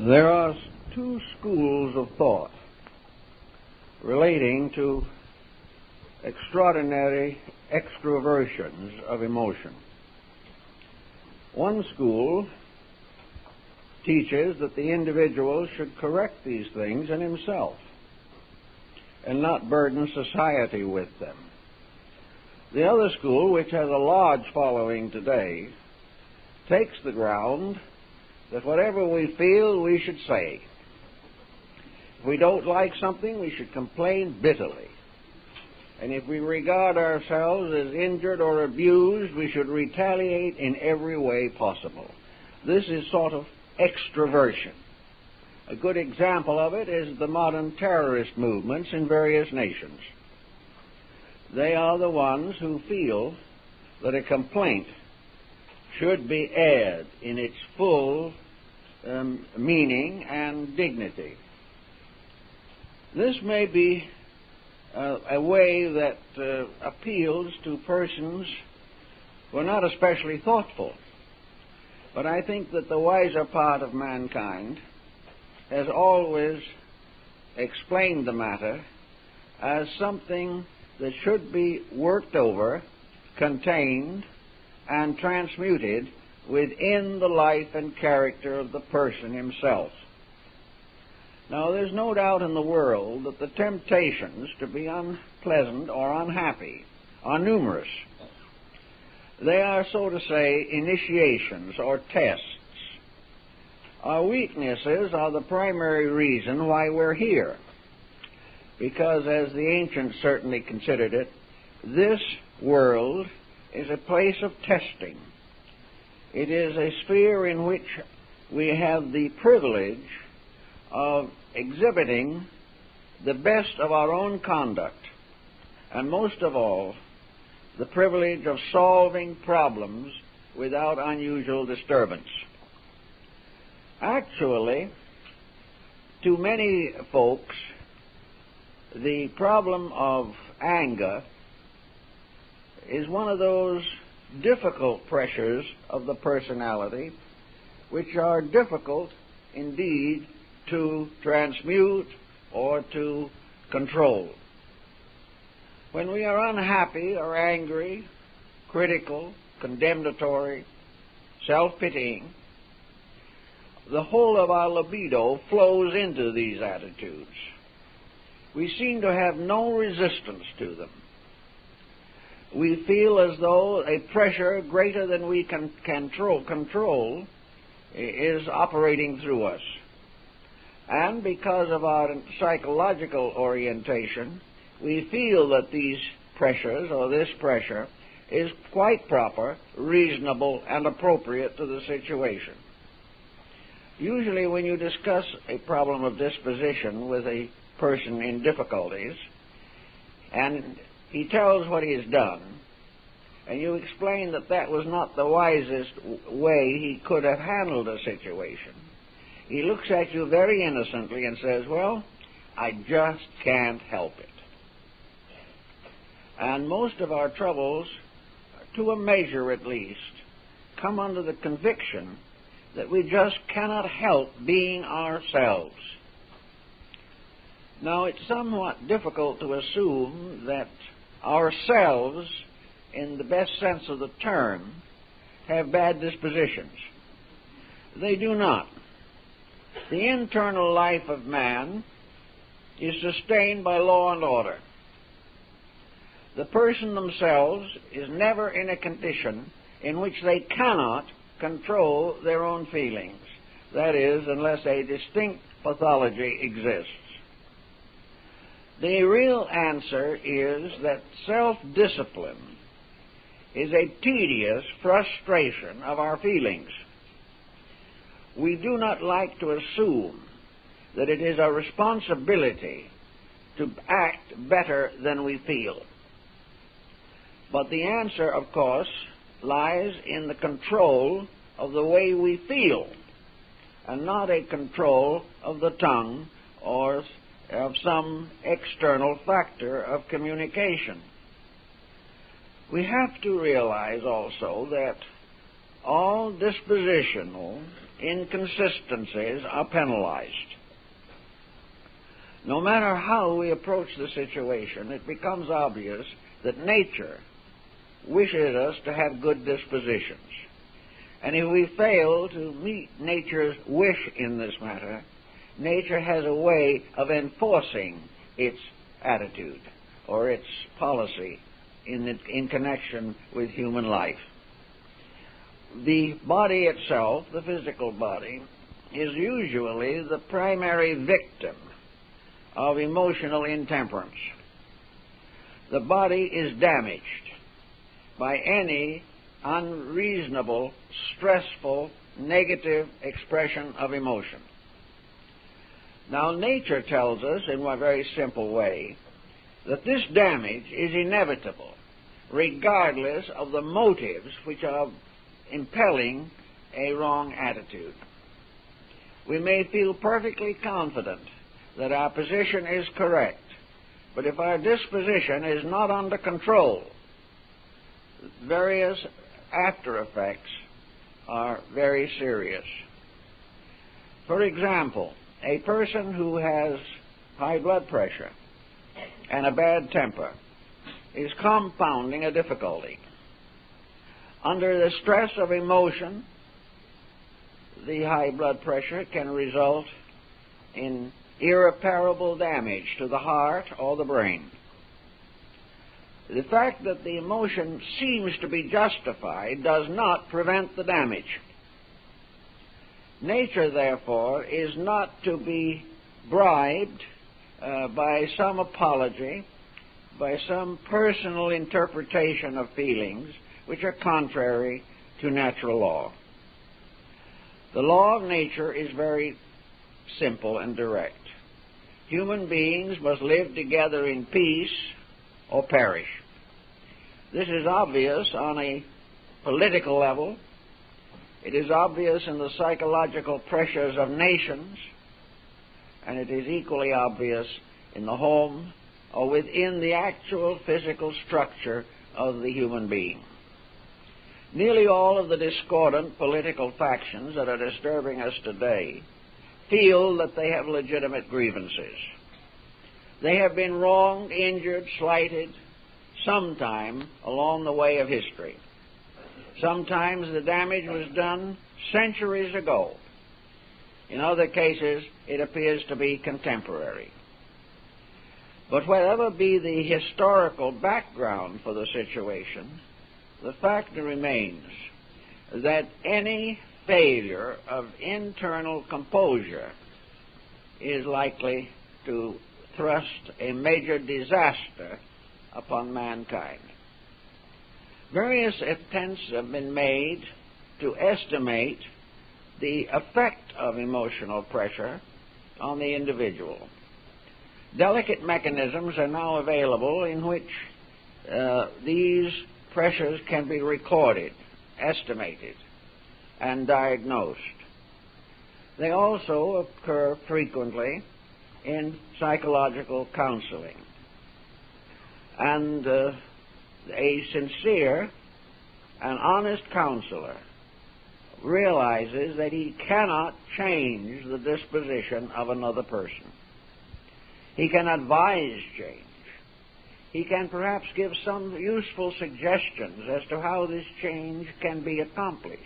There are two schools of thought relating to extraordinary extroversions of emotion. One school teaches that the individual should correct these things in himself and not burden society with them. The other school, which has a large following today, takes the ground that whatever we feel, we should say. If we don't like something, we should complain bitterly. And if we regard ourselves as injured or abused, we should retaliate in every way possible. This is sort of extroversion. A good example of it is the modern terrorist movements in various nations. They are the ones who feel that a complaint should be aired in its full meaning and dignity. This may be a way that appeals to persons who are not especially thoughtful, but I think that the wiser part of mankind has always explained the matter as something that should be worked over, contained, and transmuted within the life and character of the person himself. Now, there's no doubt in the world that the temptations to be unpleasant or unhappy are numerous. They are, so to say, initiations or tests. Our weaknesses are the primary reason why we're here, because, as the ancients certainly considered it, this world is a place of testing. It is a sphere in which we have the privilege of exhibiting the best of our own conduct, and most of all, the privilege of solving problems without unusual disturbance. Actually, to many folks, the problem of anger is one of those difficult pressures of the personality which are difficult indeed to transmute or to control. When we are unhappy or angry, critical, condemnatory, self-pitying, the whole of our libido flows into these attitudes. We seem to have no resistance to them. We feel as though a pressure greater than we can control is operating through us. And because of our psychological orientation, we feel that these pressures, or this pressure, is quite proper, reasonable, and appropriate to the situation. Usually when you discuss a problem of disposition with a person in difficulties, and he tells what he has done, and you explain that that was not the wisest way he could have handled a situation, he looks at you very innocently and says, well, I just can't help it. And most of our troubles, to a measure at least, come under the conviction that we just cannot help being ourselves. Now, it's somewhat difficult to assume that ourselves, in the best sense of the term, have bad dispositions. They do not. The internal life of man is sustained by law and order. The person themselves is never in a condition in which they cannot control their own feelings. That is, unless a distinct pathology exists. The real answer is that self-discipline is a tedious frustration of our feelings. We do not like to assume that it is our responsibility to act better than we feel. But the answer, of course, lies in the control of the way we feel, and not a control of the tongue or of some external factor of communication. We have to realize also that all dispositional inconsistencies are penalized. No matter how we approach the situation, it becomes obvious that nature wishes us to have good dispositions. And if we fail to meet nature's wish in this matter, nature has a way of enforcing its attitude or its policy in connection with human life. The body itself, the physical body, is usually the primary victim of emotional intemperance. The body is damaged by any unreasonable, stressful, negative expression of emotion. Now, nature tells us in a very simple way that this damage is inevitable, regardless of the motives which are impelling a wrong attitude. We may feel perfectly confident that our position is correct, but if our disposition is not under control, various after effects are very serious. For example, a person who has high blood pressure and a bad temper is compounding a difficulty. Under the stress of emotion, the high blood pressure can result in irreparable damage to the heart or the brain. The fact that the emotion seems to be justified does not prevent the damage. Nature, therefore, is not to be bribed by some apology, by some personal interpretation of feelings which are contrary to natural law. The law of nature is very simple and direct. Human beings must live together in peace or perish. This is obvious on a political level. It is obvious in the psychological pressures of nations, and it is equally obvious in the home or within the actual physical structure of the human being. Nearly all of the discordant political factions that are disturbing us today feel that they have legitimate grievances. They have been wronged, injured, slighted sometime along the way of history. Sometimes the damage was done centuries ago. In other cases, it appears to be contemporary. But whatever be the historical background for the situation, the fact remains that any failure of internal composure is likely to thrust a major disaster upon mankind. Various attempts have been made to estimate the effect of emotional pressure on the individual. Delicate mechanisms are now available in which these pressures can be recorded, estimated, and diagnosed. They also occur frequently in psychological counseling. And a sincere and honest counselor realizes that he cannot change the disposition of another person. He can advise change. He can perhaps give some useful suggestions as to how this change can be accomplished.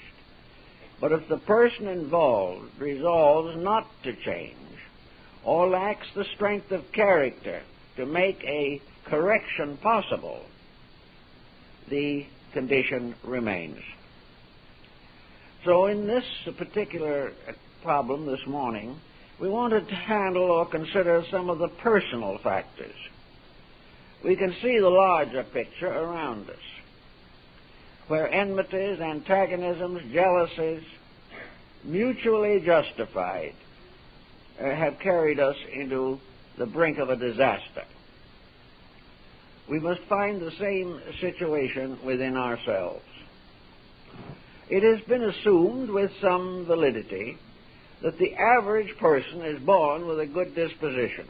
But if the person involved resolves not to change or lacks the strength of character to make a correction possible, the condition remains. So in this particular problem this morning, we wanted to handle or consider some of the personal factors. We can see the larger picture around us, where enmities, antagonisms, jealousies, mutually justified, have carried us into the brink of a disaster. We must find the same situation within ourselves. It has been assumed with some validity that the average person is born with a good disposition.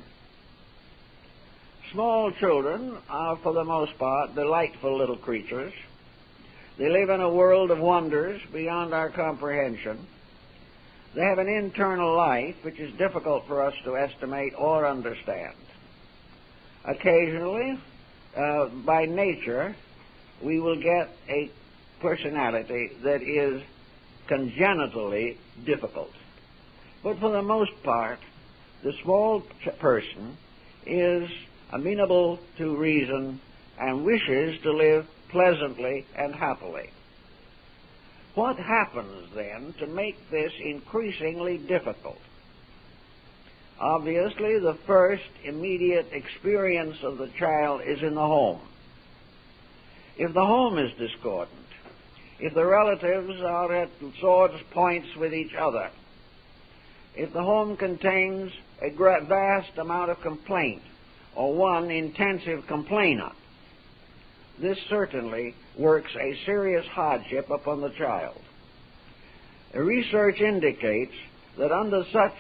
Small children are, for the most part, delightful little creatures. They live in a world of wonders beyond our comprehension. They have an internal life which is difficult for us to estimate or understand. Occasionally, by nature, we will get a personality that is congenitally difficult. But for the most part, the small person is amenable to reason and wishes to live pleasantly and happily. What happens then to make this increasingly difficult? Obviously, the first immediate experience of the child is in the home. If the home is discordant, if the relatives are at swords' points with each other, if the home contains a vast amount of complaint or one intensive complainer, this certainly works a serious hardship upon the child. Research indicates that under such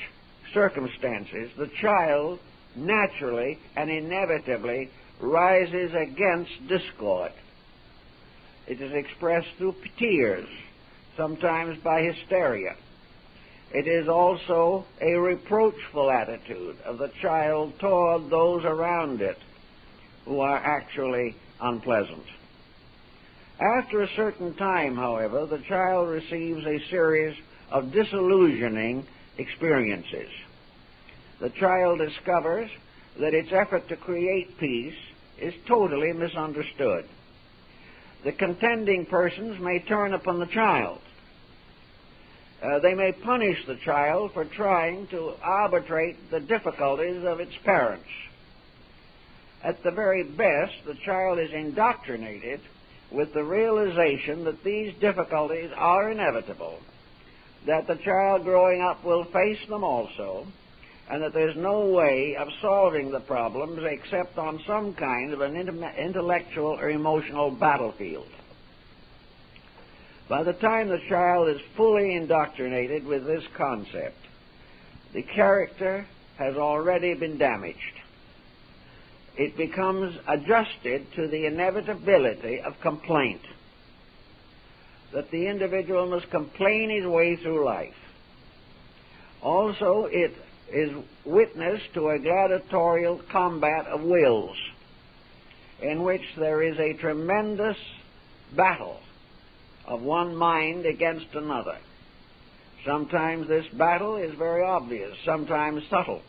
circumstances, the child naturally and inevitably rises against discord. It is expressed through tears, sometimes by hysteria. It is also a reproachful attitude of the child toward those around it who are actually unpleasant. After a certain time, however, the child receives a series of disillusioning experiences. The child discovers that its effort to create peace is totally misunderstood. The contending persons may turn upon the child. They may punish the child for trying to arbitrate the difficulties of its parents. At the very best, the child is indoctrinated with the realization that these difficulties are inevitable, that the child growing up will face them also, and that there's no way of solving the problems except on some kind of an intellectual or emotional battlefield. By the time the child is fully indoctrinated with this concept, the character has already been damaged. It becomes adjusted to the inevitability of complaint, that the individual must complain his way through life. Also, it is witness to a gladiatorial combat of wills, in which there is a tremendous battle of one mind against another. Sometimes this battle is very obvious, sometimes subtle.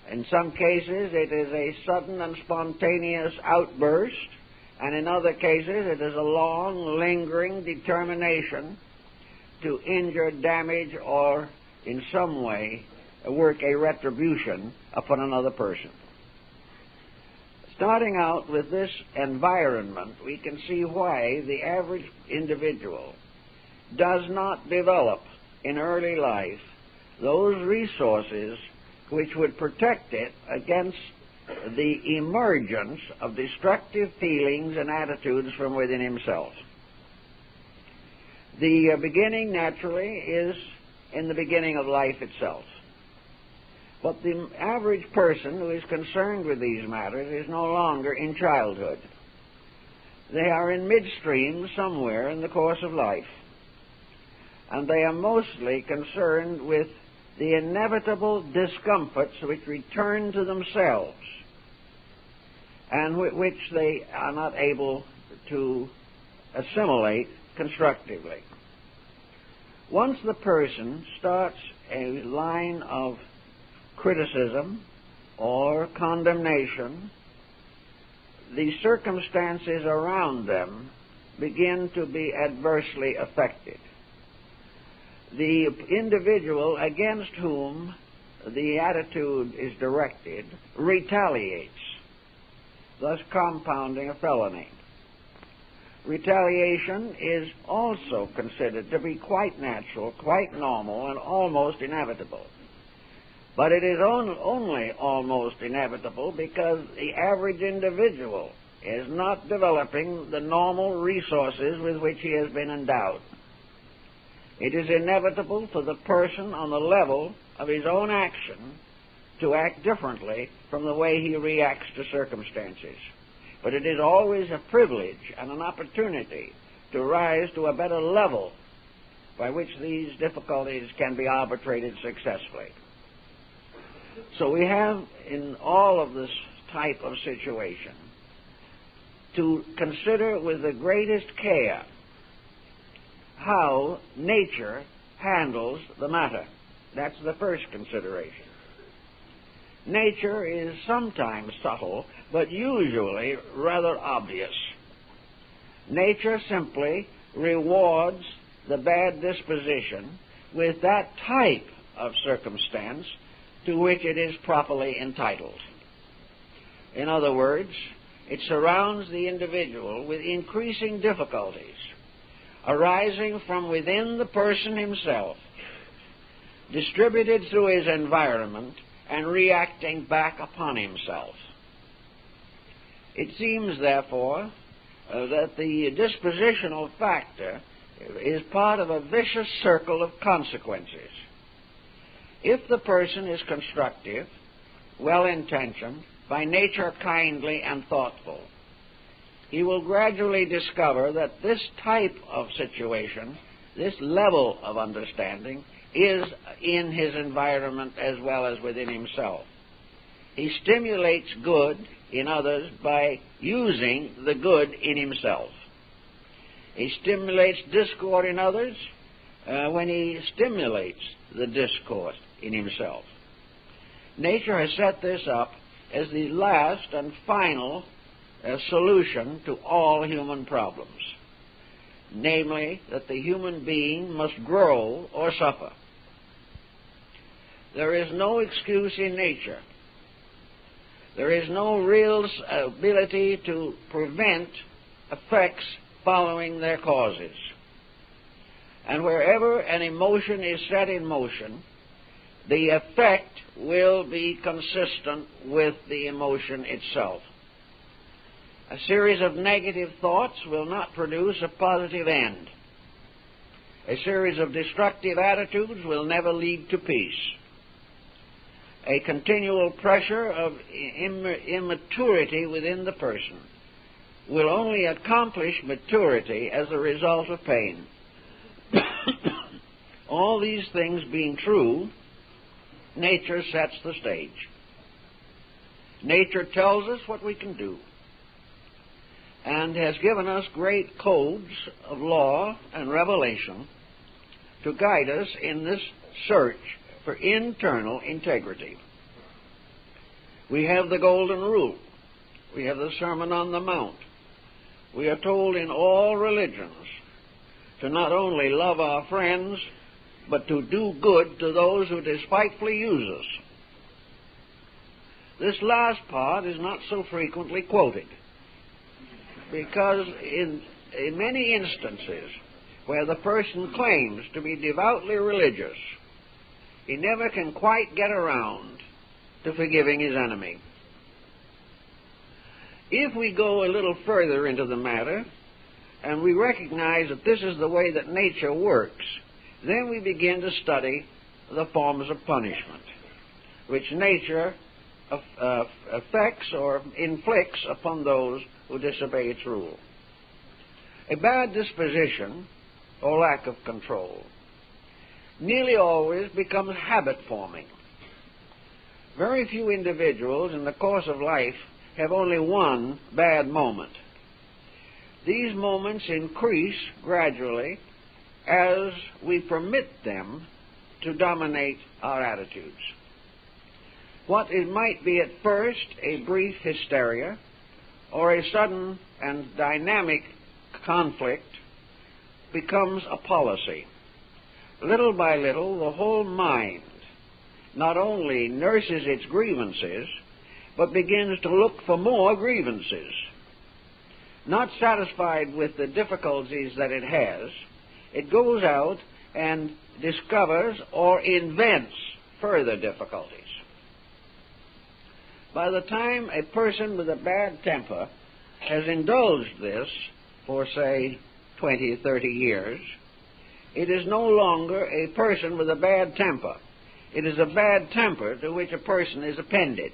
In some cases it is a sudden and spontaneous outburst, and in other cases it is a long, lingering determination to injure, damage, or in some way work a retribution upon another person. Starting out with this environment, we can see why the average individual does not develop in early life those resources which would protect it against the emergence of destructive feelings and attitudes from within himself. The beginning, naturally, is in the beginning of life itself. But the average person who is concerned with these matters is no longer in childhood. They are in midstream somewhere in the course of life. And they are mostly concerned with the inevitable discomforts which return to themselves and which they are not able to assimilate constructively. Once the person starts a line of criticism or condemnation, the circumstances around them begin to be adversely affected. The individual against whom the attitude is directed retaliates, thus compounding a felony. Retaliation is also considered to be quite natural, quite normal, and almost inevitable. But it is only almost inevitable because the average individual is not developing the normal resources with which he has been endowed. It is inevitable for the person on the level of his own action to act differently from the way he reacts to circumstances. But it is always a privilege and an opportunity to rise to a better level by which these difficulties can be arbitrated successfully. So we have in all of this type of situation to consider with the greatest care how nature handles the matter. That's the first consideration. Nature is sometimes subtle, but usually rather obvious. Nature simply rewards the bad disposition with that type of circumstance to which it is properly entitled. In other words, it surrounds the individual with increasing difficulties arising from within the person himself, distributed through his environment and reacting back upon himself. It seems, therefore, that the dispositional factor is part of a vicious circle of consequences. If the person is constructive, well-intentioned, by nature kindly and thoughtful, he will gradually discover that this type of situation, this level of understanding, is in his environment as well as within himself. He stimulates good in others by using the good in himself. He stimulates discord in others when he stimulates the discord in himself. Nature has set this up as the last and final solution to all human problems, namely that the human being must grow or suffer. There is no excuse in nature. There is no real ability to prevent effects following their causes. And wherever an emotion is set in motion, the effect will be consistent with the emotion itself. A series of negative thoughts will not produce a positive end. A series of destructive attitudes will never lead to peace. A continual pressure of immaturity within the person will only accomplish maturity as a result of pain. All these things being true, nature sets the stage. Nature tells us what we can do and has given us great codes of law and revelation to guide us in this search for internal integrity. We have the Golden Rule. We have the Sermon on the Mount. We are told in all religions to not only love our friends, but to do good to those who despitefully use us. This last part is not so frequently quoted, because in many instances where the person claims to be devoutly religious, he never can quite get around to forgiving his enemy. If we go a little further into the matter, and we recognize that this is the way that nature works, then we begin to study the forms of punishment, which nature affects or inflicts upon those who disobey its rule. A bad disposition, or lack of control, nearly always becomes habit-forming. Very few individuals in the course of life have only one bad moment. These moments increase gradually as we permit them to dominate our attitudes. What it might be at first a brief hysteria or a sudden and dynamic conflict becomes a policy. Little by little, the whole mind not only nurses its grievances, but begins to look for more grievances. Not satisfied with the difficulties that it has, it goes out and discovers or invents further difficulties. By the time a person with a bad temper has indulged this for, say, 20, 30 years, it is no longer a person with a bad temper. It is a bad temper to which a person is appended.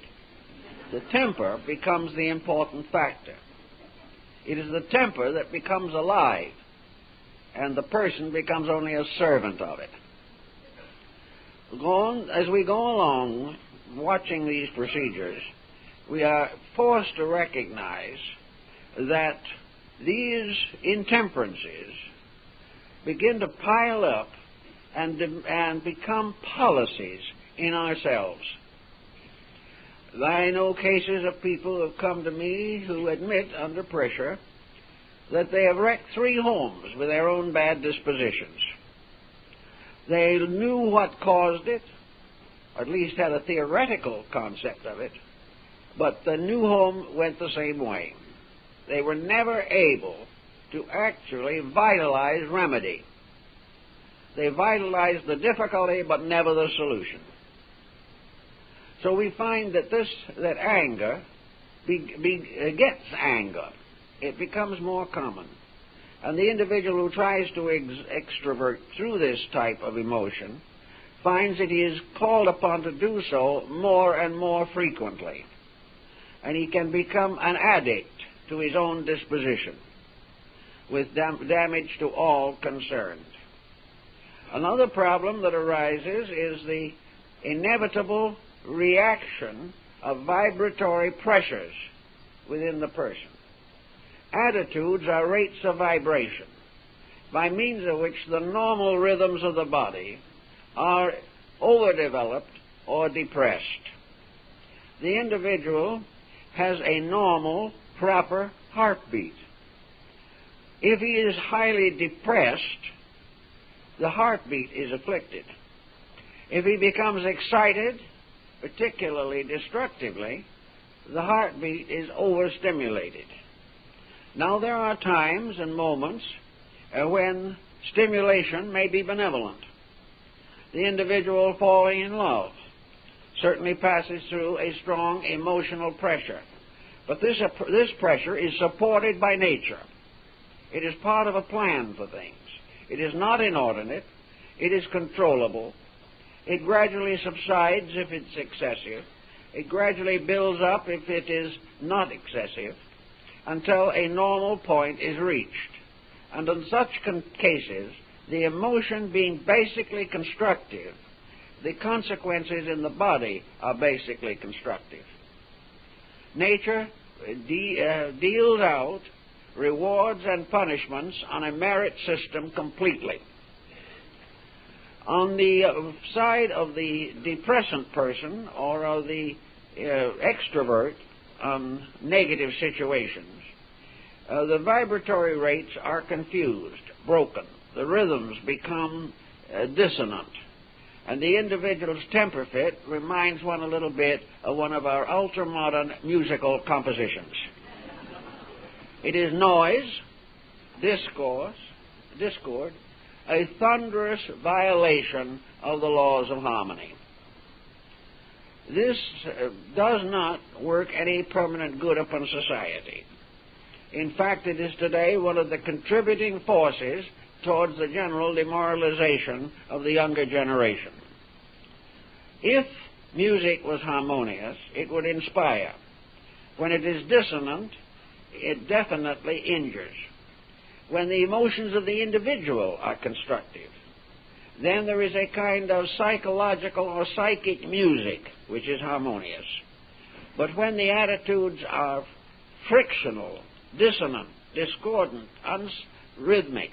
The temper becomes the important factor. It is the temper that becomes alive. and the person becomes only a servant of it. As we go along watching these procedures, we are forced to recognize that these intemperances begin to pile up and become policies in ourselves. I know cases of people who have come to me who admit under pressure that they have wrecked 3 homes with their own bad dispositions. They knew what caused it, or at least had a theoretical concept of it, but the new home went the same way. They were never able to actually vitalize remedy. They vitalized the difficulty, but never the solution. So we find that anger begets anger. It becomes more common. And the individual who tries to extrovert through this type of emotion finds that he is called upon to do so more and more frequently. And he can become an addict to his own disposition, with damage to all concerned. Another problem that arises is the inevitable reaction of vibratory pressures within the person. Attitudes are rates of vibration, by means of which the normal rhythms of the body are overdeveloped or depressed. The individual has a normal, proper heartbeat. If he is highly depressed, the heartbeat is afflicted. If he becomes excited, particularly destructively, the heartbeat is overstimulated. Now, there are times and moments when stimulation may be benevolent. The individual falling in love certainly passes through a strong emotional pressure. But this pressure is supported by nature. It is part of a plan for things. It is not inordinate. It is controllable. It gradually subsides if it's excessive. It gradually builds up if it is not excessive, until a normal point is reached. And in such cases, the emotion being basically constructive, the consequences in the body are basically constructive. Nature deals out rewards and punishments on a merit system completely. On the side of the depressant person or of the extrovert, negative situations, the vibratory rates are confused, broken. The rhythms become dissonant. And the individual's temper fit reminds one a little bit of one of our ultra-modern musical compositions. It is noise, discord, a thunderous violation of the laws of harmony. This does not work any permanent good upon society. In fact, it is today one of the contributing forces towards the general demoralization of the younger generation. If music was harmonious, it would inspire. When it is dissonant, it definitely injures. When the emotions of the individual are constructive, then there is a kind of psychological or psychic music which is harmonious. But when the attitudes are frictional, dissonant, discordant, unrhythmic,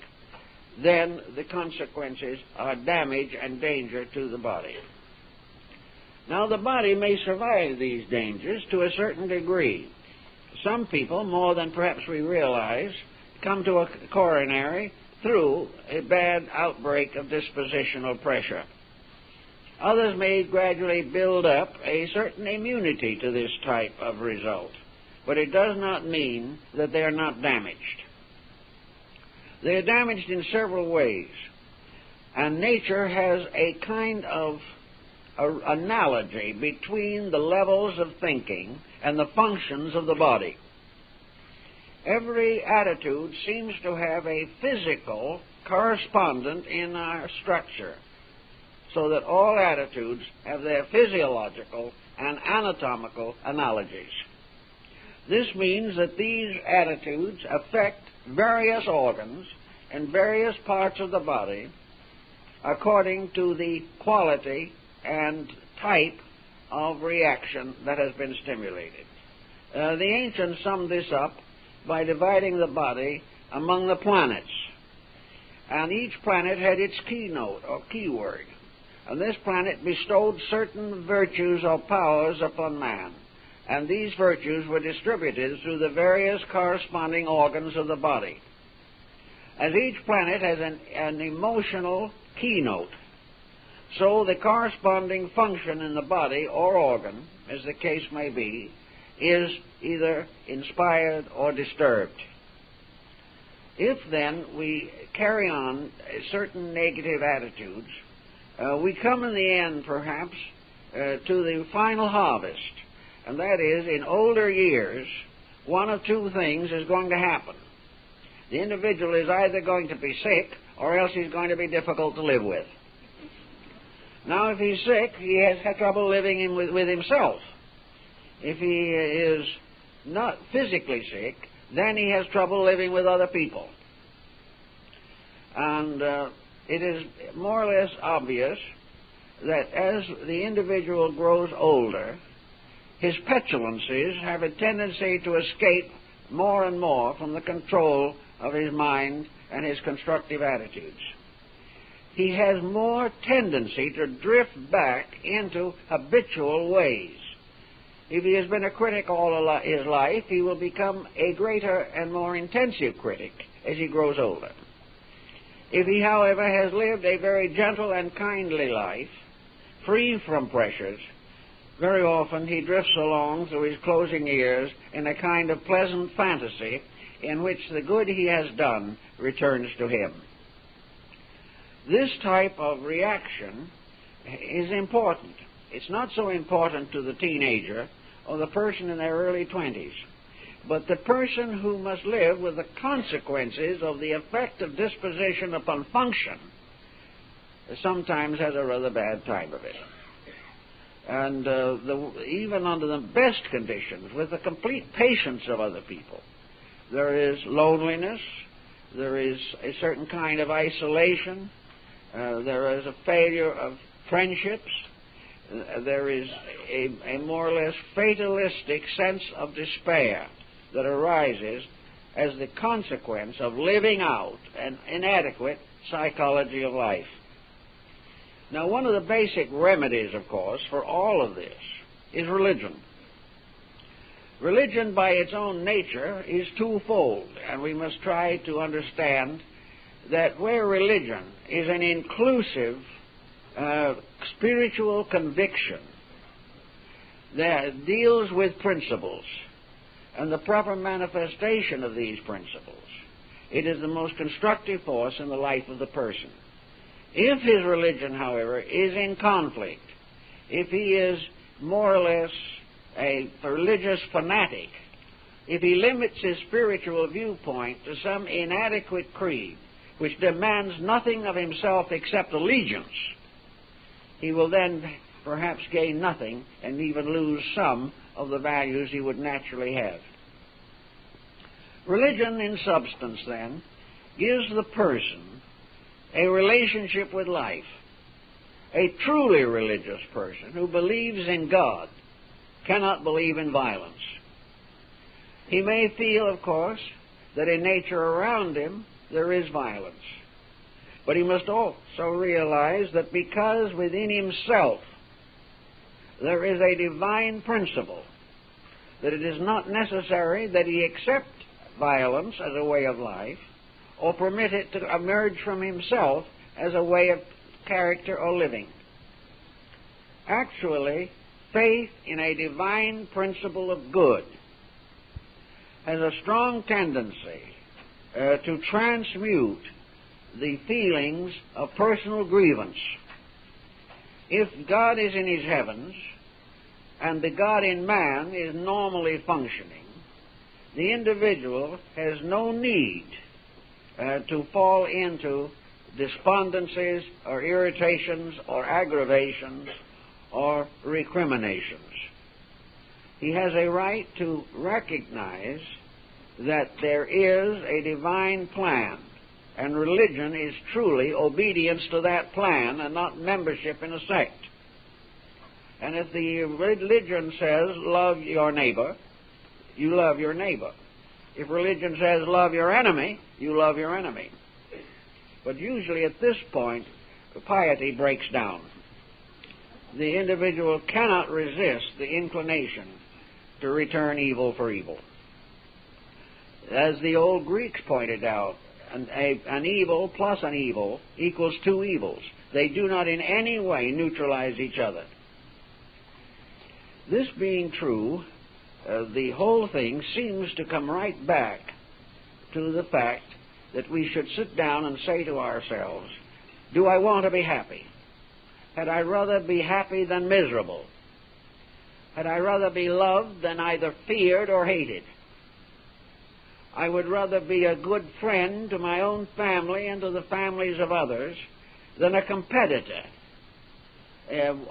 then the consequences are damage and danger to the body. Now, the body may survive these dangers to a certain degree. Some people, more than perhaps we realize, come to a coronary through a bad outbreak of dispositional pressure. Others may gradually build up a certain immunity to this type of result, but it does not mean that they are not damaged. They are damaged in several ways, and nature has a kind of analogy between the levels of thinking and the functions of the body. Every attitude seems to have a physical correspondent in our structure, so that all attitudes have their physiological and anatomical analogies. This means that these attitudes affect various organs in various parts of the body according to the quality and type of reaction that has been stimulated. The ancients summed this up by dividing the body among the planets. And each planet had its keynote or keyword. And this planet bestowed certain virtues or powers upon man. And these virtues were distributed through the various corresponding organs of the body. As each planet has an emotional keynote, so the corresponding function in the body or organ, as the case may be, is either inspired or disturbed. If then we carry on certain negative attitudes, we come in the end perhaps to the final harvest, and that is, in older years, one of two things is going to happen. The individual is either going to be sick or else he's going to be difficult to live with. Now, if he's sick, he has had trouble living with himself. If he is not physically sick, then he has trouble living with other people. And it is more or less obvious that as the individual grows older, his petulancies have a tendency to escape more and more from the control of his mind and his constructive attitudes. He has more tendency to drift back into habitual ways. If he has been a critic all his life, he will become a greater and more intensive critic as he grows older. If he, however, has lived a very gentle and kindly life, free from pressures, very often he drifts along through his closing years in a kind of pleasant fantasy in which the good he has done returns to him. This type of reaction is important. It's not so important to the teenager or the person in their early 20s, but the person who must live with the consequences of the effect of disposition upon function sometimes has a rather bad time of it. And even under the best conditions, with the complete patience of other people, there is loneliness, there is a certain kind of isolation, there is a failure of friendships, there is a more or less fatalistic sense of despair that arises as the consequence of living out an inadequate psychology of life. Now, one of the basic remedies, of course, for all of this is religion. Religion, by its own nature, is twofold, and we must try to understand that where religion is an inclusive spiritual conviction that deals with principles and the proper manifestation of these principles, it is the most constructive force in the life of the person. If his religion, however, is in conflict, if he is more or less a religious fanatic, if he limits his spiritual viewpoint to some inadequate creed which demands nothing of himself except allegiance, he will then perhaps gain nothing and even lose some of the values he would naturally have. Religion, in substance, then, gives the person a relationship with life. A truly religious person who believes in God cannot believe in violence. He may feel, of course, that in nature around him there is violence. But he must also realize that because within himself there is a divine principle, that it is not necessary that he accept violence as a way of life or permit it to emerge from himself as a way of character or living. Actually, faith in a divine principle of good has a strong tendency to transmute the feelings of personal grievance. If God is in his heavens and the God in man is normally functioning, the individual has no need to fall into despondencies or irritations or aggravations or recriminations. He has a right to recognize that there is a divine plan And religion is truly obedience to that plan and not membership in a sect. And if the religion says, love your neighbor, you love your neighbor. If religion says, love your enemy, you love your enemy. But usually at this point, piety breaks down. The individual cannot resist the inclination to return evil for evil. As the old Greeks pointed out, an evil plus an evil equals two evils. They do not in any way neutralize each other. This being true, the whole thing seems to come right back to the fact that we should sit down and say to ourselves, do I want to be happy? Had I rather be happy than miserable? Had I rather be loved than either feared or hated? I would rather be a good friend to my own family and to the families of others than a competitor,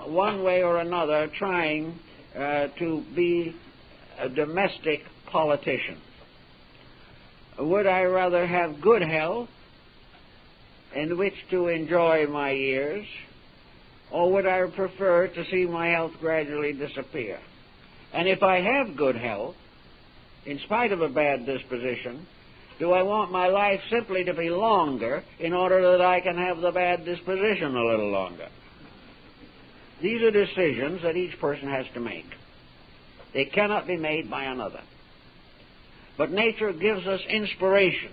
one way or another trying to be a domestic politician. Would I rather have good health in which to enjoy my years, or would I prefer to see my health gradually disappear? And if I have good health, in spite of a bad disposition, do I want my life simply to be longer in order that I can have the bad disposition a little longer? These are decisions that each person has to make. They cannot be made by another. But nature gives us inspiration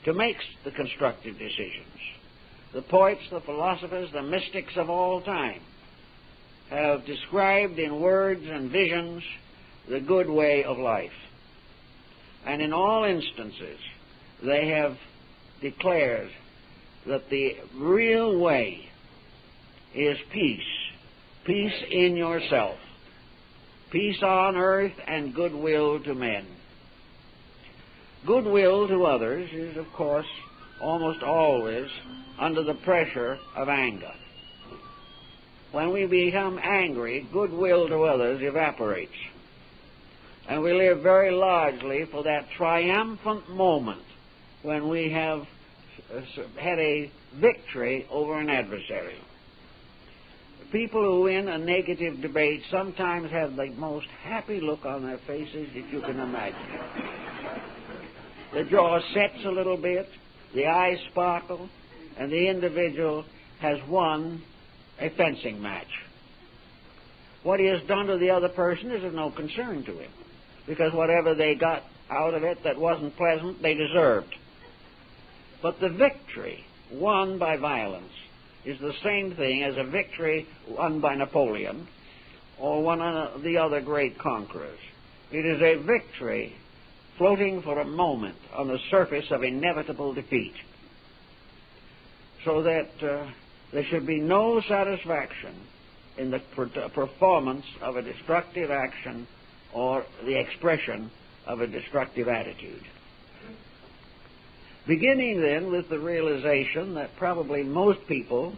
to make the constructive decisions. The poets, the philosophers, the mystics of all time have described in words and visions the good way of life. And in all instances, they have declared that the real way is peace. Peace in yourself. Peace on earth and goodwill to men. Goodwill to others is, of course, almost always under the pressure of anger. When we become angry, goodwill to others evaporates. And we live very largely for that triumphant moment when we have had a victory over an adversary. People who win a negative debate sometimes have the most happy look on their faces that you can imagine. The jaw sets a little bit, the eyes sparkle, and the individual has won a fencing match. What he has done to the other person is of no concern to him, because whatever they got out of it that wasn't pleasant, they deserved. But the victory won by violence is the same thing as a victory won by Napoleon or one of the other great conquerors. It is a victory floating for a moment on the surface of inevitable defeat, so that there should be no satisfaction in the performance of a destructive action or the expression of a destructive attitude. Beginning then with the realization that probably most people,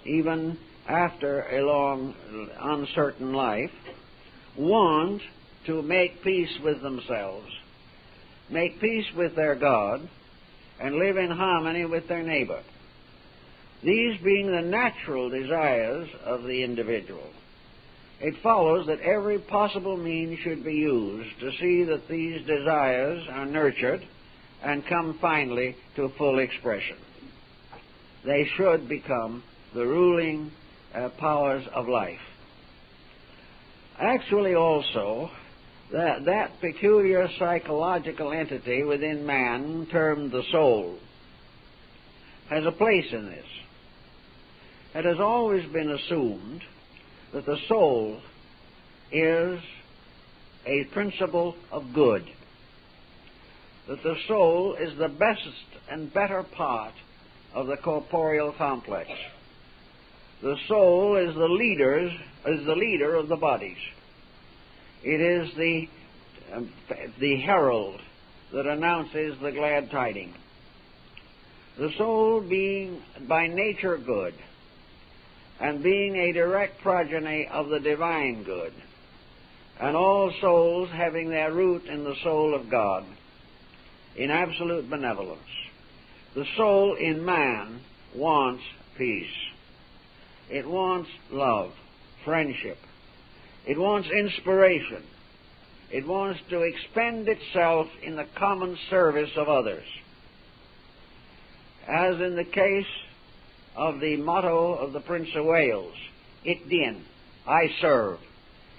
even after a long, uncertain life, want to make peace with themselves, make peace with their God, and live in harmony with their neighbor. These being the natural desires of the individual, it follows that every possible means should be used to see that these desires are nurtured and come finally to full expression. They should become the ruling powers of life. Actually also, that peculiar psychological entity within man termed the soul has a place in this. It has always been assumed that the soul is a principle of good, that the soul is the best and better part of the corporeal complex. The soul is the leader of the bodies. It is the herald that announces the glad tidings. The soul being by nature good, and being a direct progeny of the divine good, and all souls having their root in the soul of God, in absolute benevolence, The soul in man wants peace. It wants love, friendship. It wants inspiration. It wants to expend itself in the common service of others. As in the case of the motto of the Prince of Wales, "Ik dien," I serve,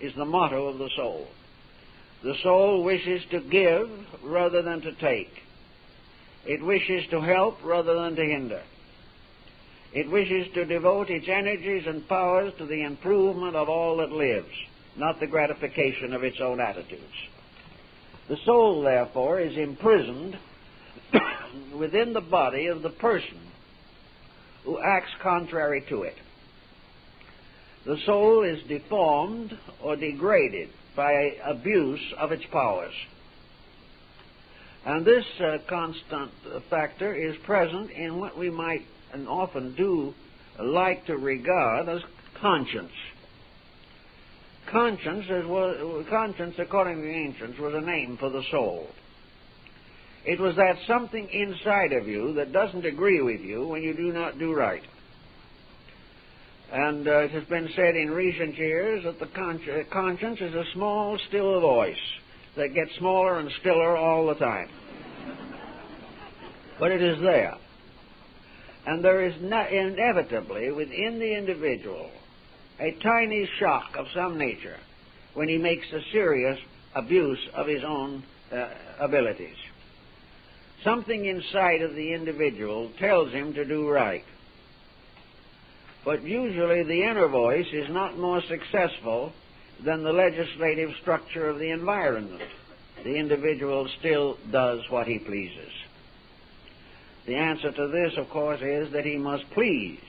is the motto of the soul. The soul wishes to give rather than to take. It wishes to help rather than to hinder. It wishes to devote its energies and powers to the improvement of all that lives, not the gratification of its own attitudes. The soul, therefore, is imprisoned within the body of the person who acts contrary to it. The soul is deformed or degraded by abuse of its powers. And this constant factor is present in what we might and often do like to regard as conscience. Conscience, according to the ancients, was a name for the soul. It was that something inside of you that doesn't agree with you when you do not do right. And it has been said in recent years that the conscience is a small, still voice that gets smaller and stiller all the time. But it is there. And there is inevitably within the individual a tiny shock of some nature when he makes a serious abuse of his own abilities. Something inside of the individual tells him to do right. But usually the inner voice is not more successful than the legislative structure of the environment. The individual still does what he pleases. The answer to this, of course, is that he must please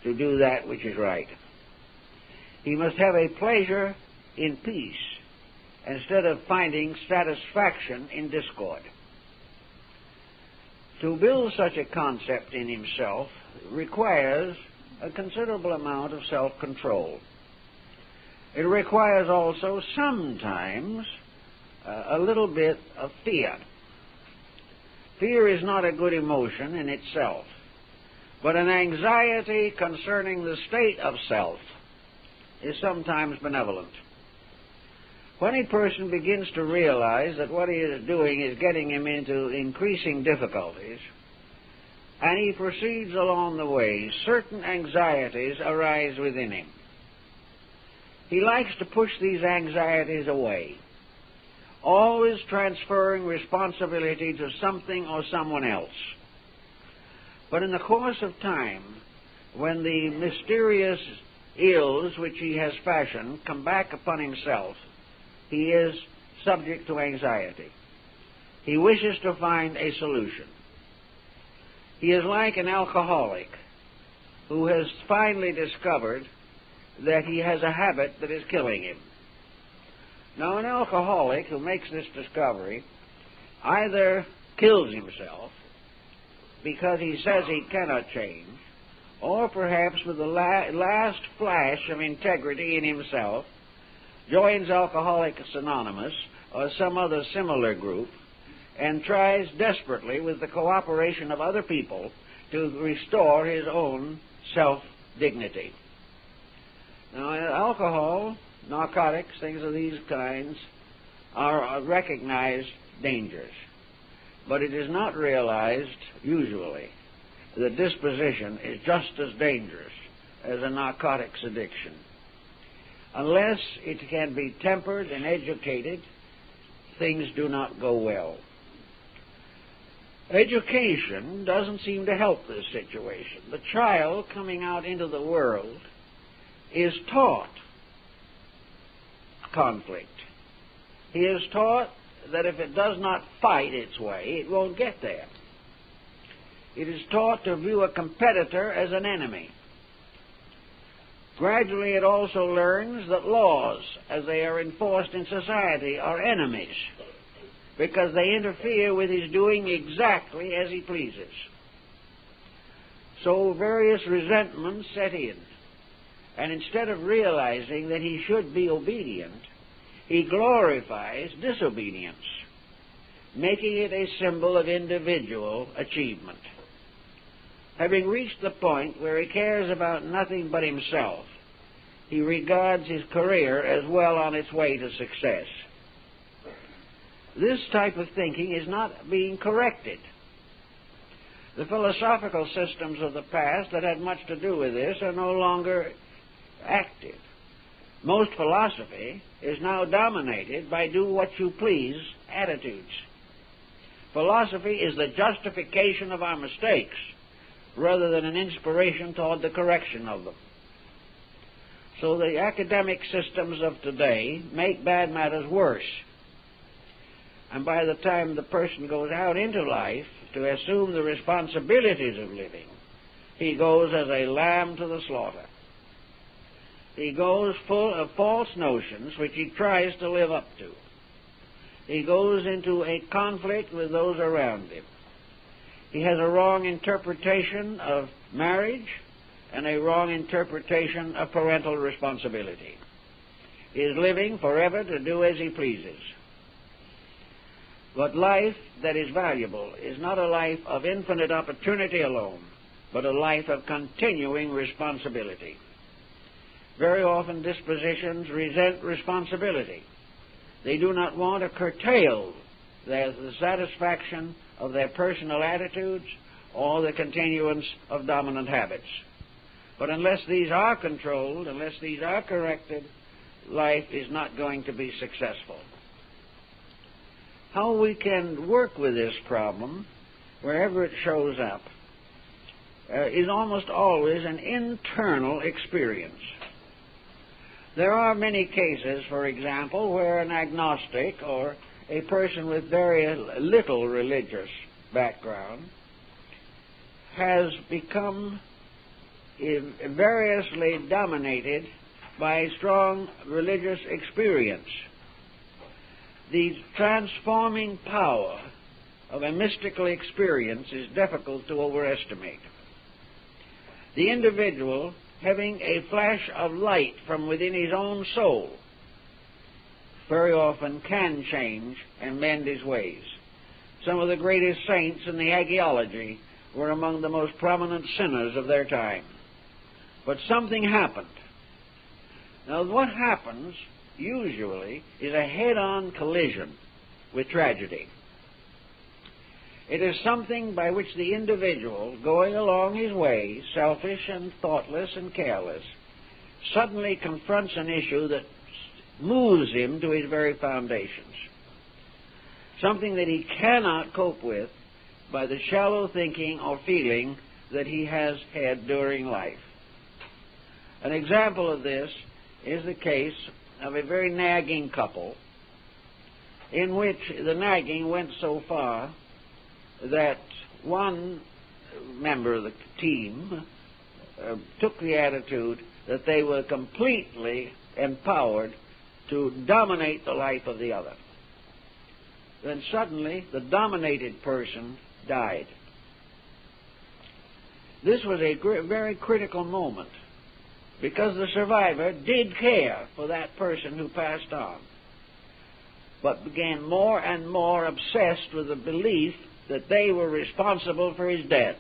to do that which is right. He must have a pleasure in peace instead of finding satisfaction in discord. To build such a concept in himself requires a considerable amount of self-control. It requires also sometimes a little bit of fear. Fear is not a good emotion in itself, but an anxiety concerning the state of self is sometimes benevolent. When a person begins to realize that what he is doing is getting him into increasing difficulties, and he proceeds along the way, certain anxieties arise within him. He likes to push these anxieties away, always transferring responsibility to something or someone else. But in the course of time, when the mysterious ills which he has fashioned come back upon himself, he is subject to anxiety. He wishes to find a solution. He is like an alcoholic who has finally discovered that he has a habit that is killing him. Now, an alcoholic who makes this discovery either kills himself because he says he cannot change, or perhaps with the last flash of integrity in himself, joins Alcoholics Anonymous or some other similar group and tries desperately with the cooperation of other people to restore his own self-dignity. Now, alcohol, narcotics, things of these kinds are recognized dangers, but it is not realized usually that disposition is just as dangerous as a narcotics addiction. Unless it can be tempered and educated, things do not go well. Education doesn't seem to help this situation. The child coming out into the world is taught conflict. He is taught that if it does not fight its way, it won't get there. It is taught to view a competitor as an enemy. Gradually, it also learns that laws, as they are enforced in society, are enemies because they interfere with his doing exactly as he pleases. So various resentments set in, and instead of realizing that he should be obedient, he glorifies disobedience, making it a symbol of individual achievement. having reached the point where he cares about nothing but himself, he regards his career as well on its way to success. This type of thinking is not being corrected. The philosophical systems of the past that had much to do with this are no longer active. Most philosophy is now dominated by do-what-you-please attitudes. Philosophy is the justification of our mistakes rather than an inspiration toward the correction of them. So the academic systems of today make bad matters worse. And by the time the person goes out into life to assume the responsibilities of living, he goes as a lamb to the slaughter. He goes full of false notions which he tries to live up to. He goes into a conflict with those around him. He has a wrong interpretation of marriage and a wrong interpretation of parental responsibility. He is living forever to do as he pleases. But life that is valuable is not a life of infinite opportunity alone, but a life of continuing responsibility. Very often dispositions resent responsibility. They do not want to curtail the satisfaction of their personal attitudes or the continuance of dominant habits. But unless these are controlled, unless these are corrected, life is not going to be successful. How we can work with this problem, wherever it shows up, is almost always an internal experience. There are many cases, for example, where an agnostic or a person with very little religious background has become variously dominated by strong religious experience. The transforming power of a mystical experience is difficult to overestimate. The individual, having a flash of light from within his own soul, very often can change and mend his ways. Some of the greatest saints in the hagiology were among the most prominent sinners of their time. But something happened. Now, what happens usually is a head-on collision with tragedy. It is something by which the individual, going along his way, selfish and thoughtless and careless, suddenly confronts an issue that moves him to his very foundations. Something that he cannot cope with by the shallow thinking or feeling that he has had during life. An example of this is the case of a very nagging couple in which the nagging went so far that one member of the team took the attitude that they were completely empowered to dominate the life of the other. Then suddenly the dominated person died. This was a very critical moment because the survivor did care for that person who passed on, but became more and more obsessed with the belief that they were responsible for his death.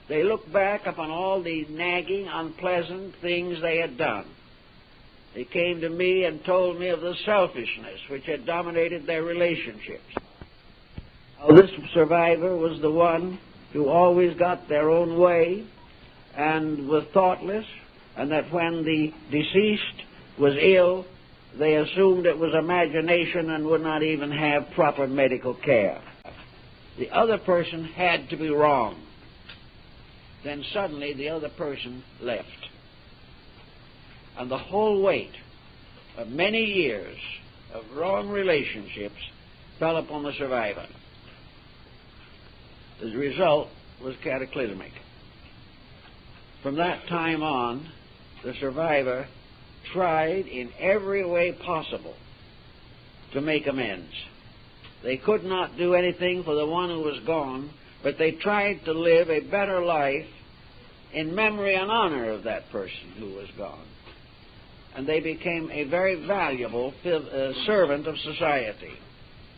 They looked back upon all the nagging, unpleasant things they had done. They came to me and told me of the selfishness which had dominated their relationships. How this survivor was the one who always got their own way and was thoughtless, and that when the deceased was ill, they assumed it was imagination and would not even have proper medical care. The other person had to be wrong. Then suddenly the other person left. And the whole weight of many years of wrong relationships fell upon the survivor. The result was cataclysmic. From that time on, the survivor tried in every way possible to make amends. They could not do anything for the one who was gone, but they tried to live a better life in memory and honor of that person who was gone. And they became a very valuable servant of society,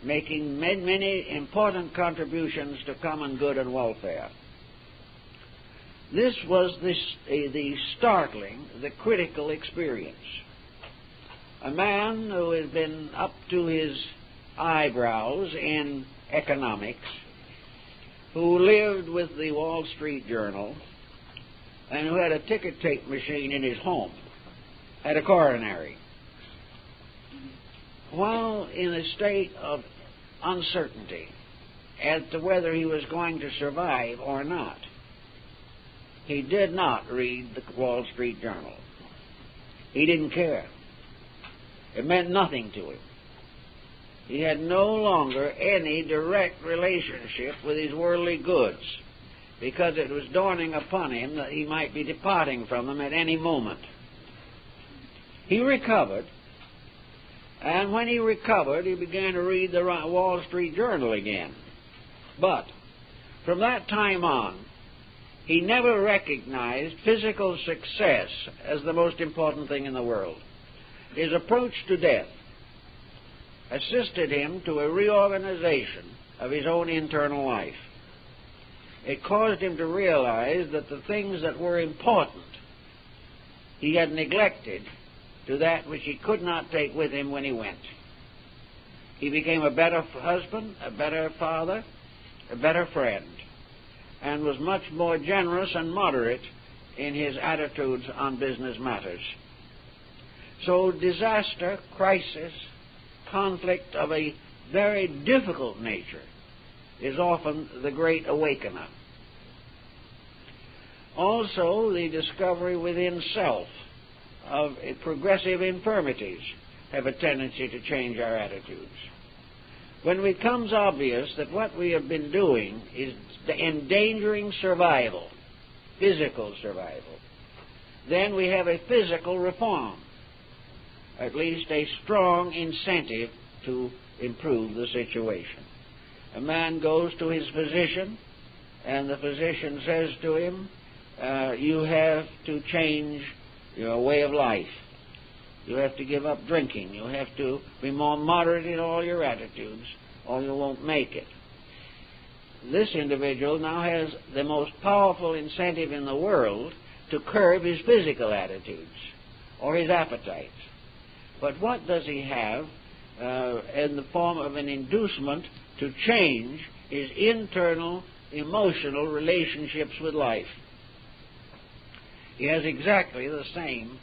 making many important contributions to common good and welfare. This was the startling, the critical experience. A man who had been up to his eyebrows in economics, who lived with the Wall Street Journal, and who had a ticket tape machine in his home, had a coronary. While in a state of uncertainty as to whether he was going to survive or not, he did not read the Wall Street Journal. He didn't care. It meant nothing to him. He had no longer any direct relationship with his worldly goods, because it was dawning upon him that he might be departing from them at any moment. He recovered, and when he recovered, he began to read the Wall Street Journal again. But from that time on, he never recognized physical success as the most important thing in the world. His approach to death assisted him to a reorganization of his own internal life. It caused him to realize that the things that were important he had neglected to that which he could not take with him when he went. He became a better husband, a better father, a better friend, and was much more generous and moderate in his attitudes on business matters. So disaster, crisis, conflict of a very difficult nature is often the great awakener. Also, the discovery within self of progressive infirmities have a tendency to change our attitudes. When it becomes obvious that what we have been doing is endangering survival, physical survival, then we have a physical reform, at least a strong incentive to improve the situation. A man goes to his physician, and the physician says to him, you have to change your way of life. You have to give up drinking. You have to be more moderate in all your attitudes, or you won't make it. This individual now has the most powerful incentive in the world to curb his physical attitudes or his appetites. But what does he have in the form of an inducement to change his internal emotional relationships with life? He has exactly the same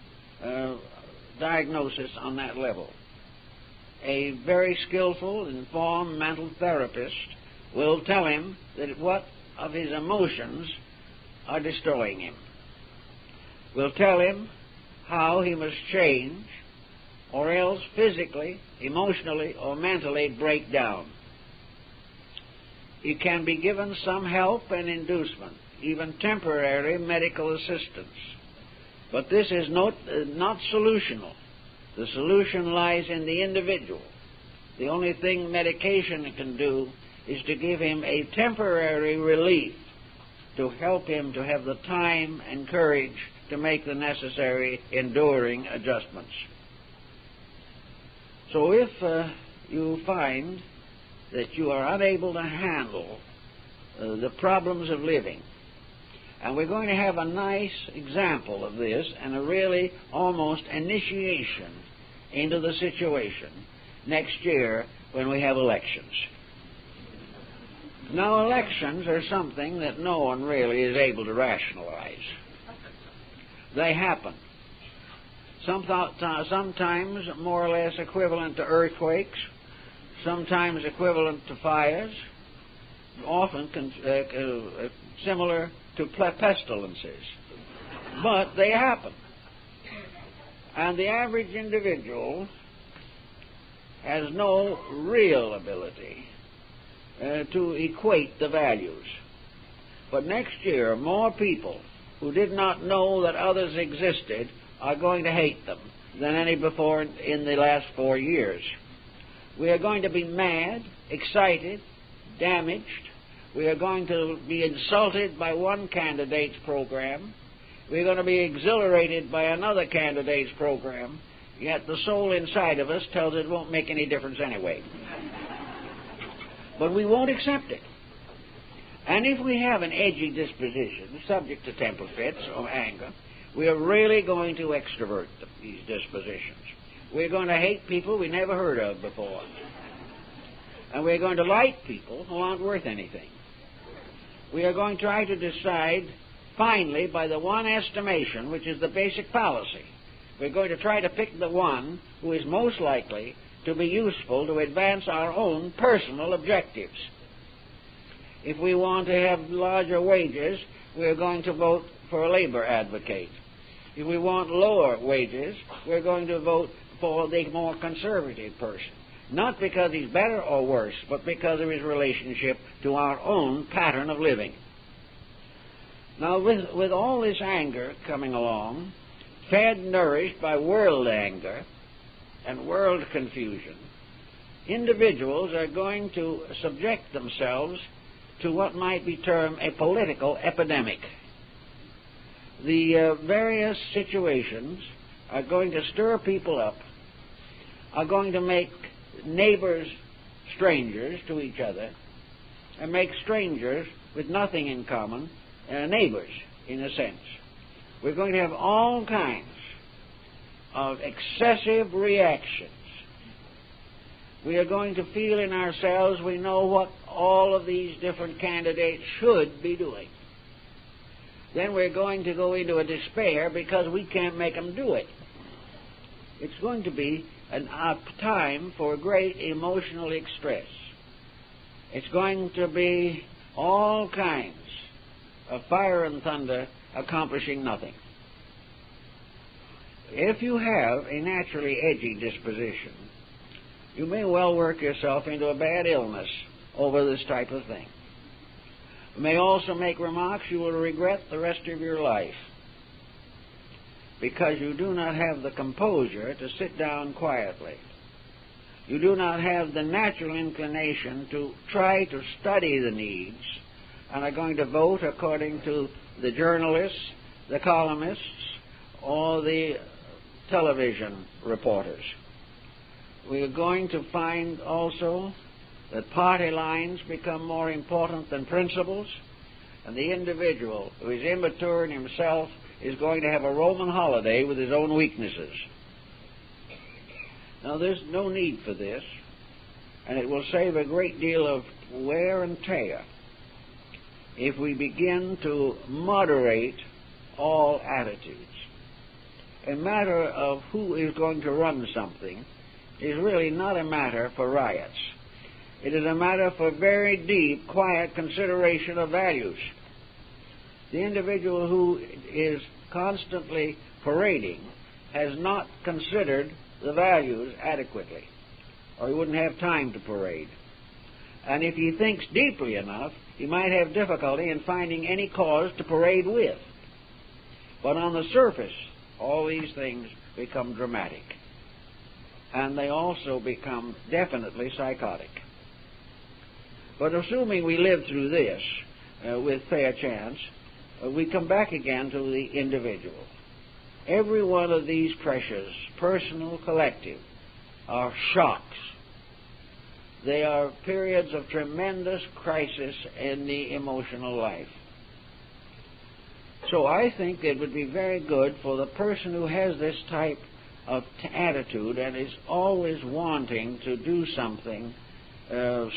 diagnosis on that level. A very skillful, informed mental therapist will tell him that what of his emotions are destroying him. Will tell him how he must change, or else physically, emotionally, or mentally break down. He can be given some help and inducement, even temporary medical assistance. But this is not solutional. The solution lies in the individual. The only thing medication can do is to give him a temporary relief, to help him to have the time and courage to make the necessary enduring adjustments. So if you find that you are unable to handle the problems of living, and we're going to have a nice example of this and a really almost initiation into the situation next year when we have elections. Now, elections are something that no one really is able to rationalize. They happen. Sometimes more or less equivalent to earthquakes, sometimes equivalent to fires, often similar to pestilences. But they happen. And the average individual has no real ability to equate the values. But next year, more people who did not know that others existed are going to hate them than any before in the last 4 years. We are going to be mad, excited, damaged. We are going to be insulted by one candidate's program. We're going to be exhilarated by another candidate's program, yet the soul inside of us tells it won't make any difference anyway. But we won't accept it. And if we have an edgy disposition, subject to temper fits or anger, we are really going to extrovert these dispositions. We're going to hate people we never heard of before. And we're going to like people who aren't worth anything. We are going to try to decide finally by the one estimation, which is the basic fallacy. We're going to try to pick the one who is most likely to be useful to advance our own personal objectives. If we want to have larger wages, we're going to vote for a labor advocate. If we want lower wages, we're going to vote for the more conservative person. Not because he's better or worse, but because of his relationship to our own pattern of living. Now, with all this anger coming along, fed, nourished by world anger and world confusion, individuals are going to subject themselves to what might be termed a political epidemic. The various situations are going to stir people up, are going to make neighbors strangers to each other, and make strangers with nothing in common neighbors, in a sense. We're going to have all kinds of excessive reactions. We are going to feel in ourselves we know what all of these different candidates should be doing. Then we're going to go into a despair because we can't make them do it. It's going to be a time for great emotional distress. It's going to be all kinds of fire and thunder accomplishing nothing. If you have a naturally edgy disposition, you may well work yourself into a bad illness over this type of thing. You may also make remarks you will regret the rest of your life, because you do not have the composure to sit down quietly. You do not have the natural inclination to try to study the needs and are going to vote according to the journalists, the columnists, or the television reporters. We are going to find also that party lines become more important than principles, and the individual who is immature in himself is going to have a Roman holiday with his own weaknesses. Now, there's no need for this, and it will save a great deal of wear and tear if we begin to moderate all attitudes. A matter of who is going to run something is really not a matter for riots. It is a matter for very deep, quiet consideration of values. The individual who is constantly parading has not considered the values adequately, or he wouldn't have time to parade. And if he thinks deeply enough, he might have difficulty in finding any cause to parade with. But on the surface, all these things become dramatic, and they also become definitely psychotic. But assuming we live through this with fair chance, we come back again to the individual. Every one of these pressures, personal, collective, are shocks. They are periods of tremendous crisis in the emotional life. So I think it would be very good for the person who has this type of attitude and is always wanting to do something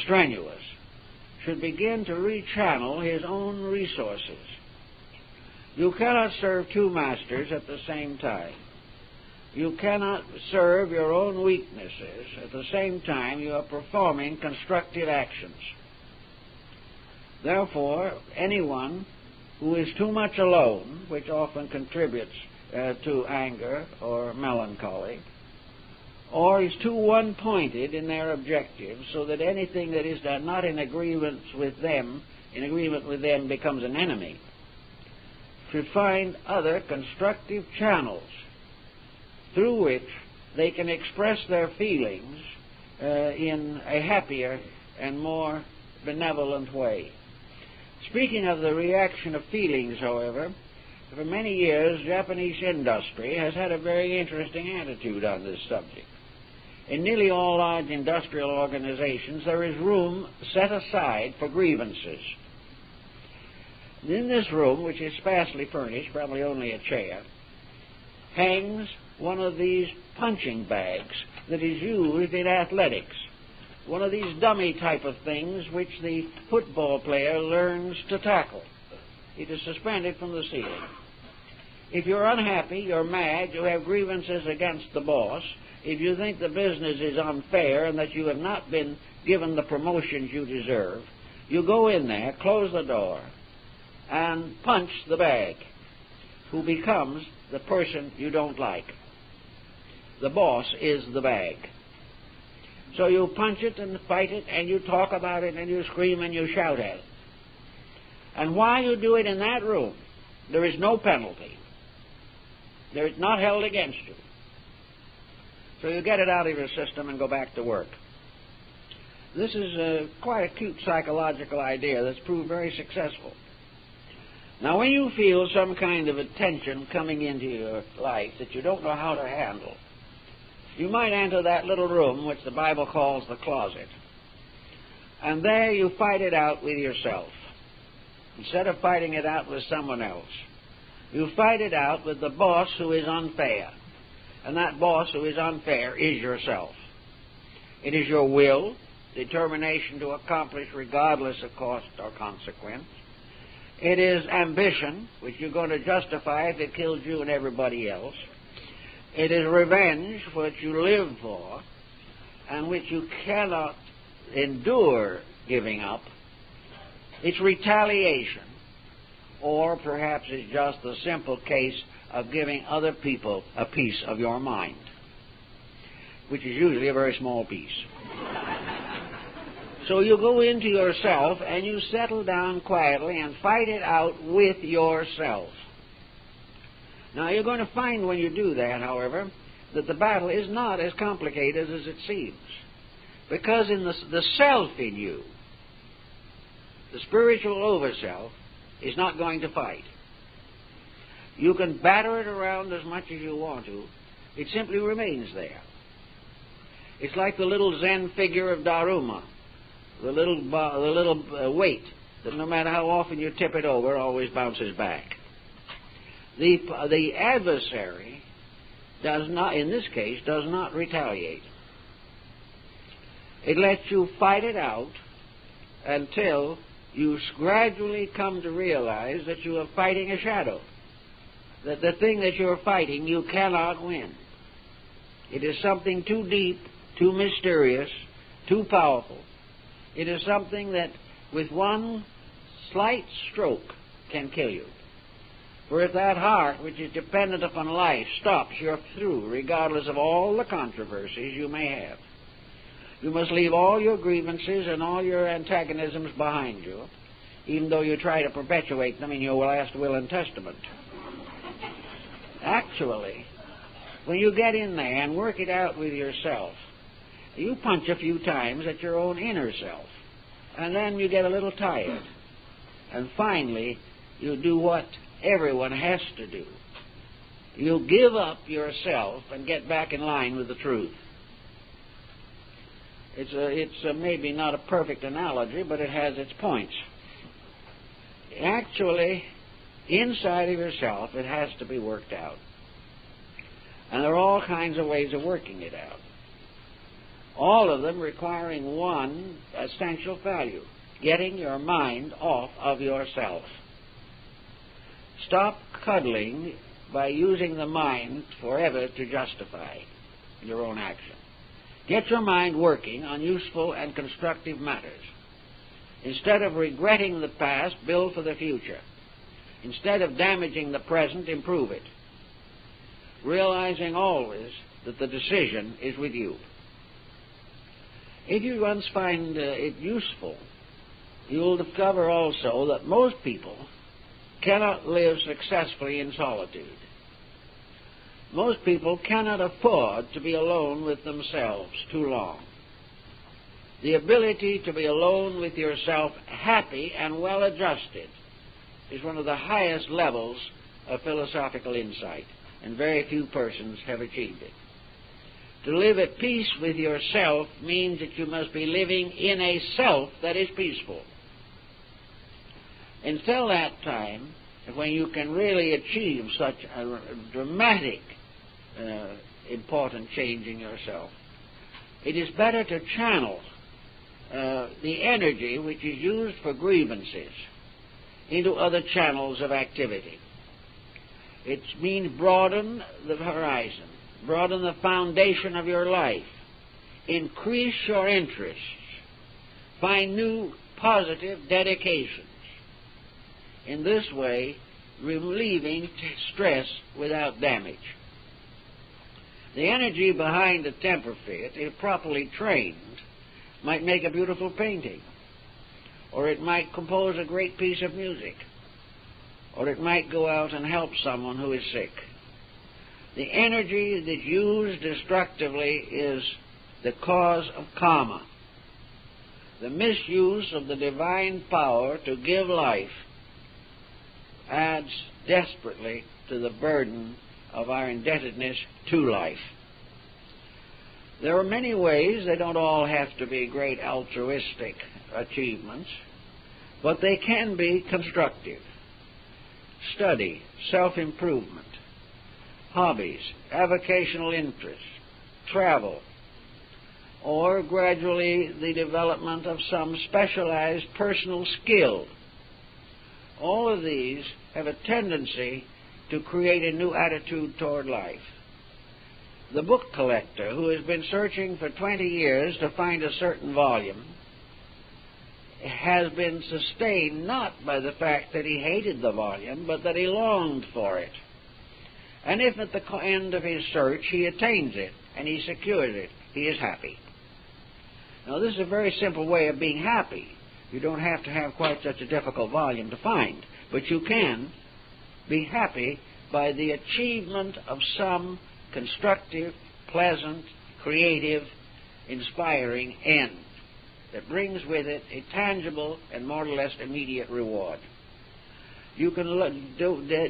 strenuous, should begin to rechannel his own resources. You cannot serve two masters at the same time. You cannot serve your own weaknesses at the same time you are performing constructive actions. Therefore, anyone who is too much alone, which often contributes to anger or melancholy, or is too one-pointed in their objectives, so that anything that is not in agreement with them becomes an enemy, should find other constructive channels through which they can express their feelings in a happier and more benevolent way. Speaking of the reaction of feelings, however, for many years Japanese industry has had a very interesting attitude on this subject. In nearly all large industrial organizations, there is room set aside for grievances. In this room, which is sparsely furnished, probably only a chair, hangs one of these punching bags that is used in athletics. One of these dummy type of things which the football player learns to tackle. It is suspended from the ceiling. If you're unhappy, you're mad, you have grievances against the boss, if you think the business is unfair and that you have not been given the promotions you deserve, you go in there, close the door, and punch the bag, who becomes the person you don't like. The boss is the bag. So you punch it and fight it, and you talk about it, and you scream and you shout at it. And while you do it in that room, there is no penalty. It's not held against you. So you get it out of your system and go back to work. This is quite a cute psychological idea that's proved very successful. Now, when you feel some kind of a tension coming into your life that you don't know how to handle, you might enter that little room which the Bible calls the closet. And there you fight it out with yourself. Instead of fighting it out with someone else, you fight it out with the boss who is unfair. And that boss who is unfair is yourself. It is your will, determination to accomplish regardless of cost or consequence. It is ambition, which you're going to justify if it kills you and everybody else. It is revenge, which you live for, and which you cannot endure giving up. It's retaliation, or perhaps it's just the simple case of giving other people a piece of your mind, which is usually a very small piece. So you go into yourself and you settle down quietly and fight it out with yourself. Now, you're going to find when you do that, however, that the battle is not as complicated as it seems. Because in the self in you, the spiritual overself, is not going to fight. You can batter it around as much as you want to. It simply remains there. It's like the little Zen figure of Daruma, the little weight that no matter how often you tip it over, always bounces back. The adversary does not, in this case, does not retaliate. It lets you fight it out until you gradually come to realize that you are fighting a shadow. That the thing that you're fighting you cannot win. It is something too deep, too mysterious, too powerful. It is something that with one slight stroke can kill you. For if that heart, which is dependent upon life, stops, you're through, regardless of all the controversies you may have. You must leave all your grievances and all your antagonisms behind you, even though you try to perpetuate them in your last will and testament. Actually, when you get in there and work it out with yourself, you punch a few times at your own inner self, and then you get a little tired. And finally, you do what everyone has to do. You give up yourself and get back in line with the truth. It's maybe not a perfect analogy, but it has its points. Actually, inside of yourself, it has to be worked out. And there are all kinds of ways of working it out. All of them requiring one essential value: getting your mind off of yourself. Stop cuddling by using the mind forever to justify your own action. Get your mind working on useful and constructive matters. Instead of regretting the past, build for the future. Instead of damaging the present, improve it. Realizing always that the decision is with you. If you once find it useful, you'll discover also that most people cannot live successfully in solitude. Most people cannot afford to be alone with themselves too long. The ability to be alone with yourself, happy and well-adjusted, is one of the highest levels of philosophical insight, and very few persons have achieved it. To live at peace with yourself means that you must be living in a self that is peaceful. Until that time, when you can really achieve such a dramatic, important change in yourself, it is better to channel the energy which is used for grievances into other channels of activity. It means broaden the horizon, broaden the foundation of your life, increase your interests, find new positive dedications. In this way, relieving stress without damage. The energy behind a temper fit, if properly trained, might make a beautiful painting, or it might compose a great piece of music, or it might go out and help someone who is sick. The energy that's used destructively is the cause of karma. The misuse of the divine power to give life adds desperately to the burden of our indebtedness to life. There are many ways. They don't all have to be great altruistic achievements, but they can be constructive. Study, self-improvement, hobbies, avocational interests, travel, or gradually the development of some specialized personal skill. All of these have a tendency to create a new attitude toward life. The book collector who has been searching for 20 years to find a certain volume has been sustained not by the fact that he hated the volume, but that he longed for it. And if at the end of his search he attains it and he secures it, he is happy. Now, this is a very simple way of being happy. You don't have to have quite such a difficult volume to find, but you can be happy by the achievement of some constructive, pleasant, creative, inspiring end that brings with it a tangible and more or less immediate reward. You can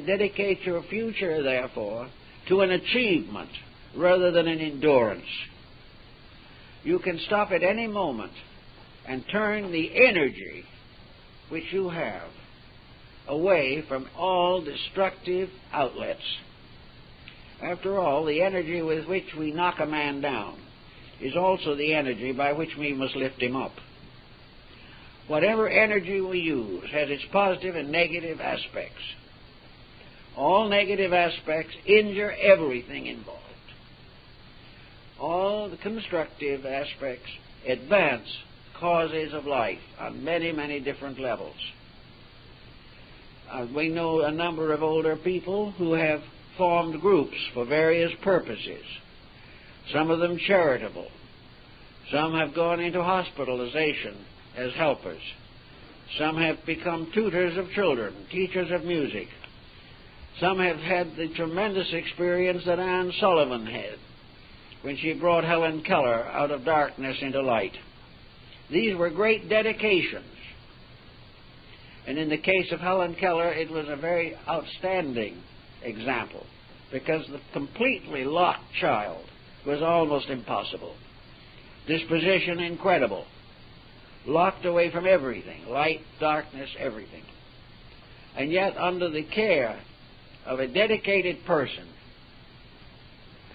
dedicate your future, therefore, to an achievement rather than an endurance. You can stop at any moment and turn the energy which you have away from all destructive outlets. After all, the energy with which we knock a man down is also the energy by which we must lift him up. Whatever energy we use has its positive and negative aspects. All negative aspects injure everything involved. All the constructive aspects advance causes of life on many, many different levels. We know a number of older people who have formed groups for various purposes, some of them charitable. Some have gone into hospitalization as helpers. Some have become tutors of children, teachers of music. Some have had the tremendous experience that Anne Sullivan had when she brought Helen Keller out of darkness into light. These were great dedications. And in the case of Helen Keller, it was a very outstanding example, because the completely locked child was almost impossible. Disposition incredible. Locked away from everything, light, darkness, everything. And yet, under the care of a dedicated person,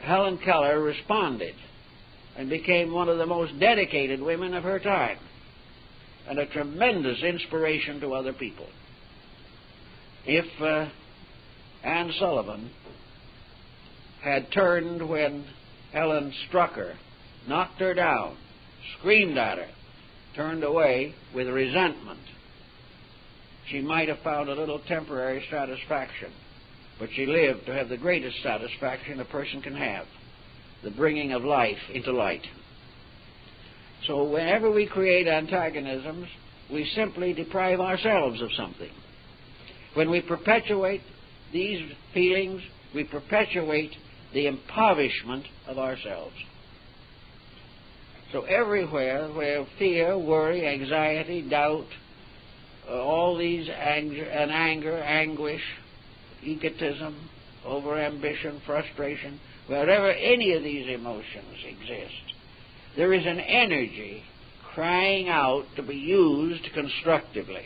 Helen Keller responded and became one of the most dedicated women of her time, and a tremendous inspiration to other people. If Anne Sullivan had turned when Helen struck her, knocked her down, screamed at her, turned away with resentment, she might have found a little temporary satisfaction, but she lived to have the greatest satisfaction a person can have, the bringing of life into light. So whenever we create antagonisms, we simply deprive ourselves of something. When we perpetuate these feelings, we perpetuate the impoverishment of ourselves. So everywhere where fear, worry, anxiety, doubt, all these anger, anguish, egotism, overambition, frustration, wherever any of these emotions exist, there is an energy crying out to be used constructively,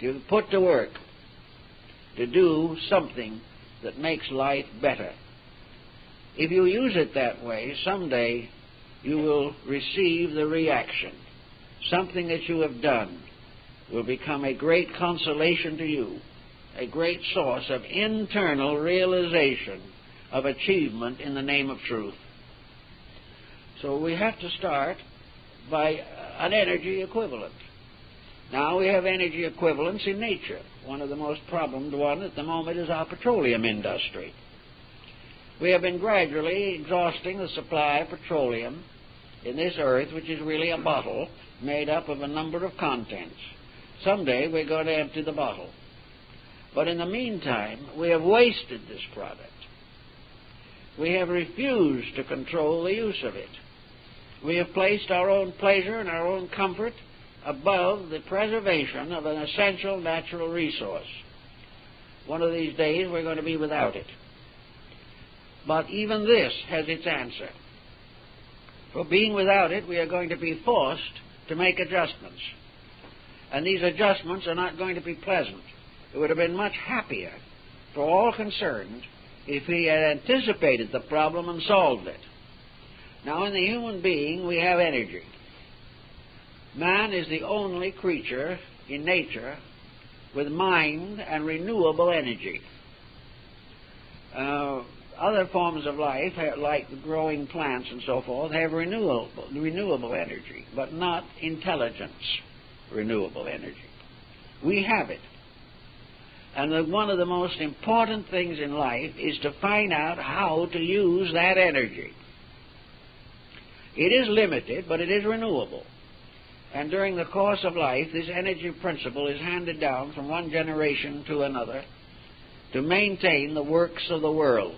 to put to work to do something that makes life better. If you use it that way, someday you will receive the reaction. Something that you have done will become a great consolation to you, a great source of internal realization of achievement in the name of truth. So we have to start by an energy equivalent. Now we have energy equivalents in nature. One of the most problemed one at the moment is our petroleum industry. We have been gradually exhausting the supply of petroleum in this earth, which is really a bottle made up of a number of contents. Someday we're going to empty the bottle. But in the meantime, we have wasted this product. We have refused to control the use of it. We have placed our own pleasure and our own comfort above the preservation of an essential natural resource. One of these days we're going to be without it. But even this has its answer. For being without it, we are going to be forced to make adjustments. And these adjustments are not going to be pleasant. It would have been much happier for all concerned if he had anticipated the problem and solved it. Now, in the human being, we have energy. Man is the only creature in nature with mind and renewable energy. Other forms of life, like growing plants and so forth, have renewable energy, but not intelligence renewable energy. We have it. And one of the most important things in life is to find out how to use that energy. It is limited, but it is renewable. And during the course of life, this energy principle is handed down from one generation to another to maintain the works of the world.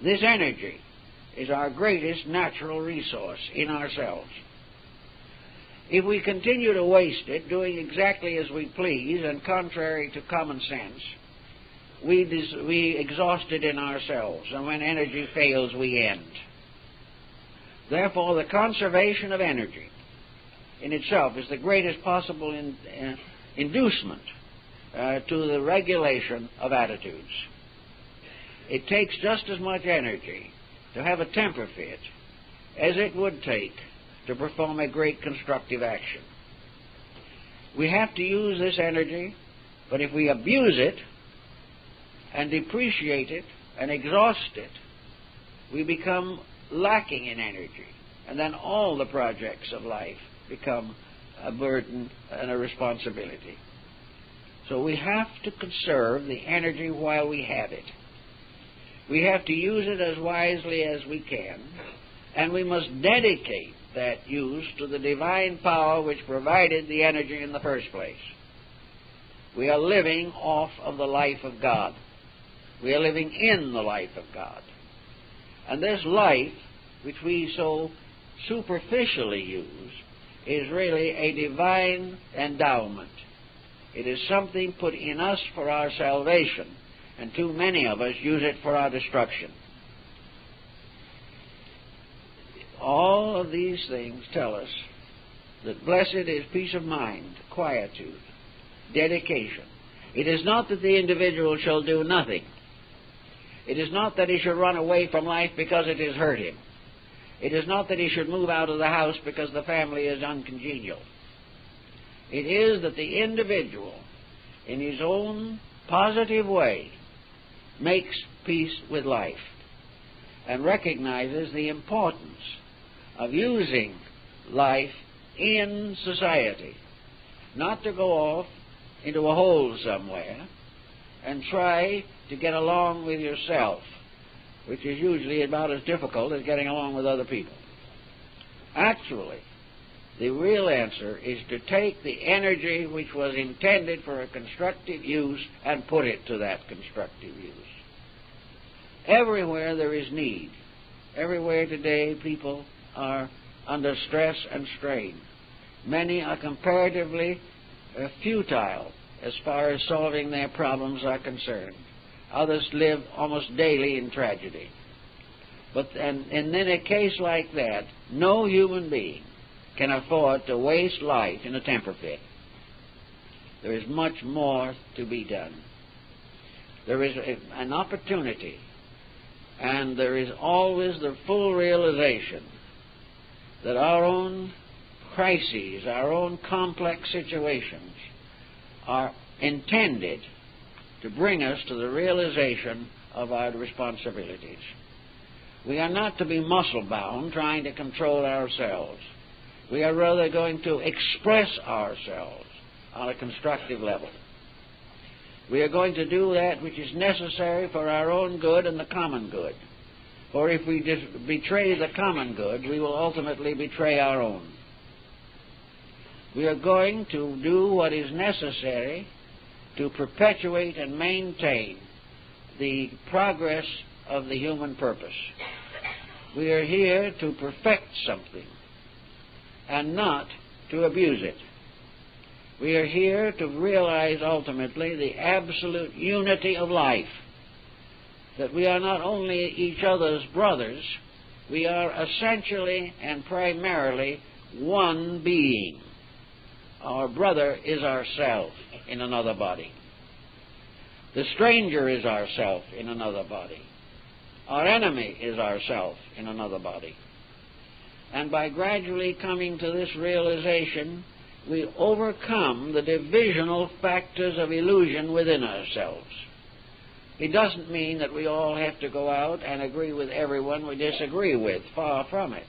This energy is our greatest natural resource in ourselves. If we continue to waste it, doing exactly as we please and contrary to common sense, we exhaust it in ourselves, and when energy fails, we end. Therefore, the conservation of energy in itself is the greatest possible inducement to the regulation of attitudes. It takes just as much energy to have a temper fit as it would take to perform a great constructive action. We have to use this energy, but if we abuse it and depreciate it and exhaust it, we become lacking in energy, and then all the projects of life become a burden and a responsibility. So we have to conserve the energy while we have it. We have to use it as wisely as we can, and we must dedicate that use to the divine power which provided the energy in the first place. We are living off of the life of God. We are living in the life of God. And this life, which we so superficially use, is really a divine endowment. It is something put in us for our salvation, and too many of us use it for our destruction. All of these things tell us that blessed is peace of mind, quietude, dedication. It is not that the individual shall do nothing. It is not that he should run away from life because it has hurt him. It is not that he should move out of the house because the family is uncongenial. It is that the individual, in his own positive way, makes peace with life and recognizes the importance of using life in society, not to go off into a hole somewhere and try to get along with yourself, which is usually about as difficult as getting along with other people. Actually, the real answer is to take the energy which was intended for a constructive use and put it to that constructive use. Everywhere there is need, everywhere today people are under stress and strain. Many are comparatively futile as far as solving their problems are concerned. Others live almost daily in tragedy. And in a case like that, no human being can afford to waste life in a temper fit. There is much more to be done. There is an opportunity, and there is always the full realization that our own crises, our own complex situations, are intended to bring us to the realization of our responsibilities. We are not to be muscle-bound trying to control ourselves. We are rather going to express ourselves on a constructive level. We are going to do that which is necessary for our own good and the common good. For if we betray the common good, we will ultimately betray our own. We are going to do what is necessary to perpetuate and maintain the progress of the human purpose. We are here to perfect something and not to abuse it. We are here to realize ultimately the absolute unity of life, that we are not only each other's brothers, we are essentially and primarily one being. Our brother is ourself in another body. The stranger is ourself in another body. Our enemy is ourself in another body. And by gradually coming to this realization, we overcome the divisional factors of illusion within ourselves. It doesn't mean that we all have to go out and agree with everyone we disagree with. Far from it.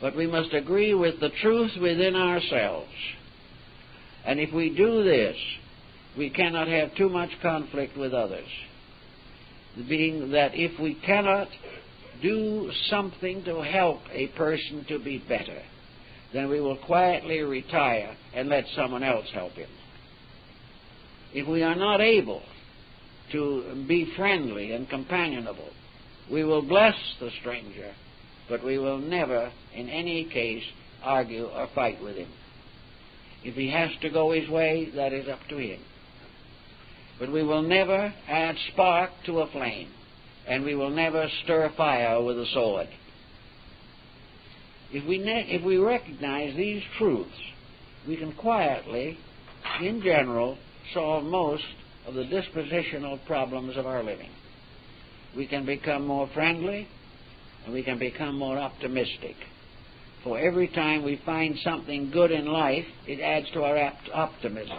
But we must agree with the truth within ourselves. And if we do this, we cannot have too much conflict with others. Being that if we cannot do something to help a person to be better, then we will quietly retire and let someone else help him. If we are not able to be friendly and companionable, we will bless the stranger, but we will never, in any case, argue or fight with him. If he has to go his way, that is up to him. But we will never add spark to a flame, and we will never stir fire with a sword. If we recognize these truths, we can quietly, in general, solve most of the dispositional problems of our living. We can become more friendly, and we can become more optimistic. For every time we find something good in life, it adds to our optimism.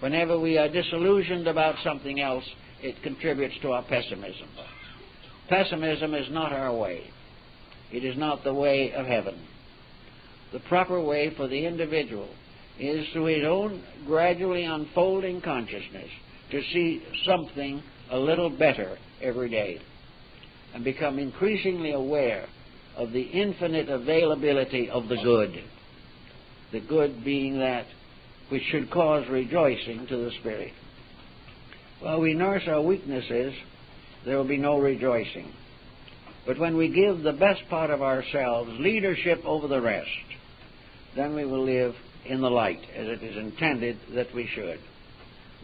Whenever we are disillusioned about something else, it contributes to our pessimism. Pessimism is not our way. It is not the way of heaven. The proper way for the individual is through his own gradually unfolding consciousness to see something a little better every day and become increasingly aware of the infinite availability of the good being that which should cause rejoicing to the spirit. While we nurse our weaknesses, there will be no rejoicing. But when we give the best part of ourselves leadership over the rest, then we will live in the light as it is intended that we should.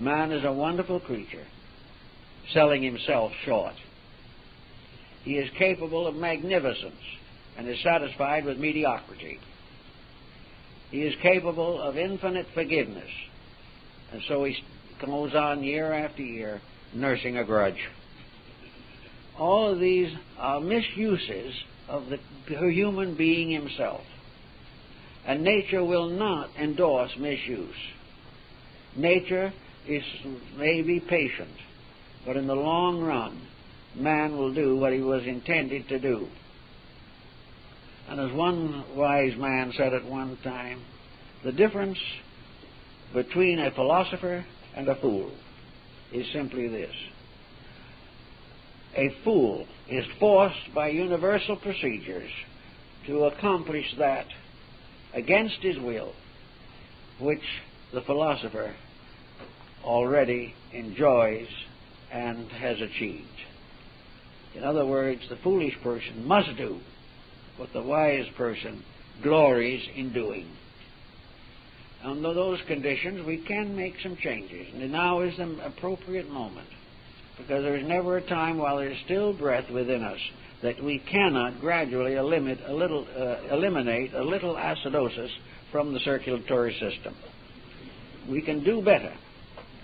Man is a wonderful creature, selling himself short. He is capable of magnificence and is satisfied with mediocrity. He is capable of infinite forgiveness, and so he goes on year after year nursing a grudge. All of these are misuses of the human being himself, and nature will not endorse misuse. Nature may be patient, but in the long run, man will do what he was intended to do. And as one wise man said at one time, the difference between a philosopher and a fool is simply this. A fool is forced by universal procedures to accomplish that against his will, which the philosopher already enjoys and has achieved. In other words, the foolish person must do what the wise person glories in doing. Under those conditions, we can make some changes, and now is the appropriate moment, because there is never a time while there is still breath within us that we cannot gradually eliminate a little acidosis from the circulatory system. we can do better.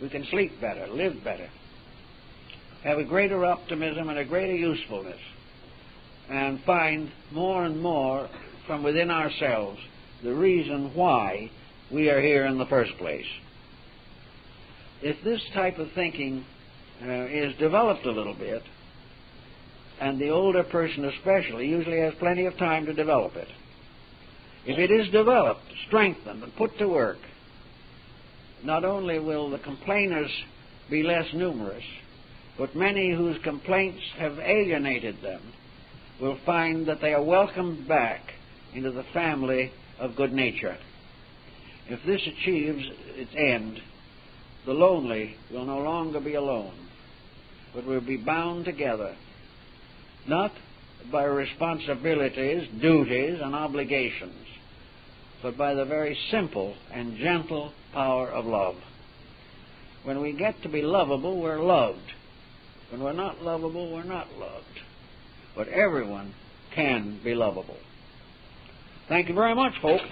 We can sleep better, live better, have a greater optimism and a greater usefulness, and find more and more from within ourselves the reason why we are here in the first place. If this type of thinking is developed a little bit, and the older person especially usually has plenty of time to develop it, if it is developed, strengthened, and put to work, not only will the complainers be less numerous, but many whose complaints have alienated them will find that they are welcomed back into the family of good nature. If this achieves its end, the lonely will no longer be alone, but will be bound together, not by responsibilities, duties, and obligations, but by the very simple and gentle power of love. When we get to be lovable, we're loved. When we're not lovable, we're not loved. But everyone can be lovable. Thank you very much, folks.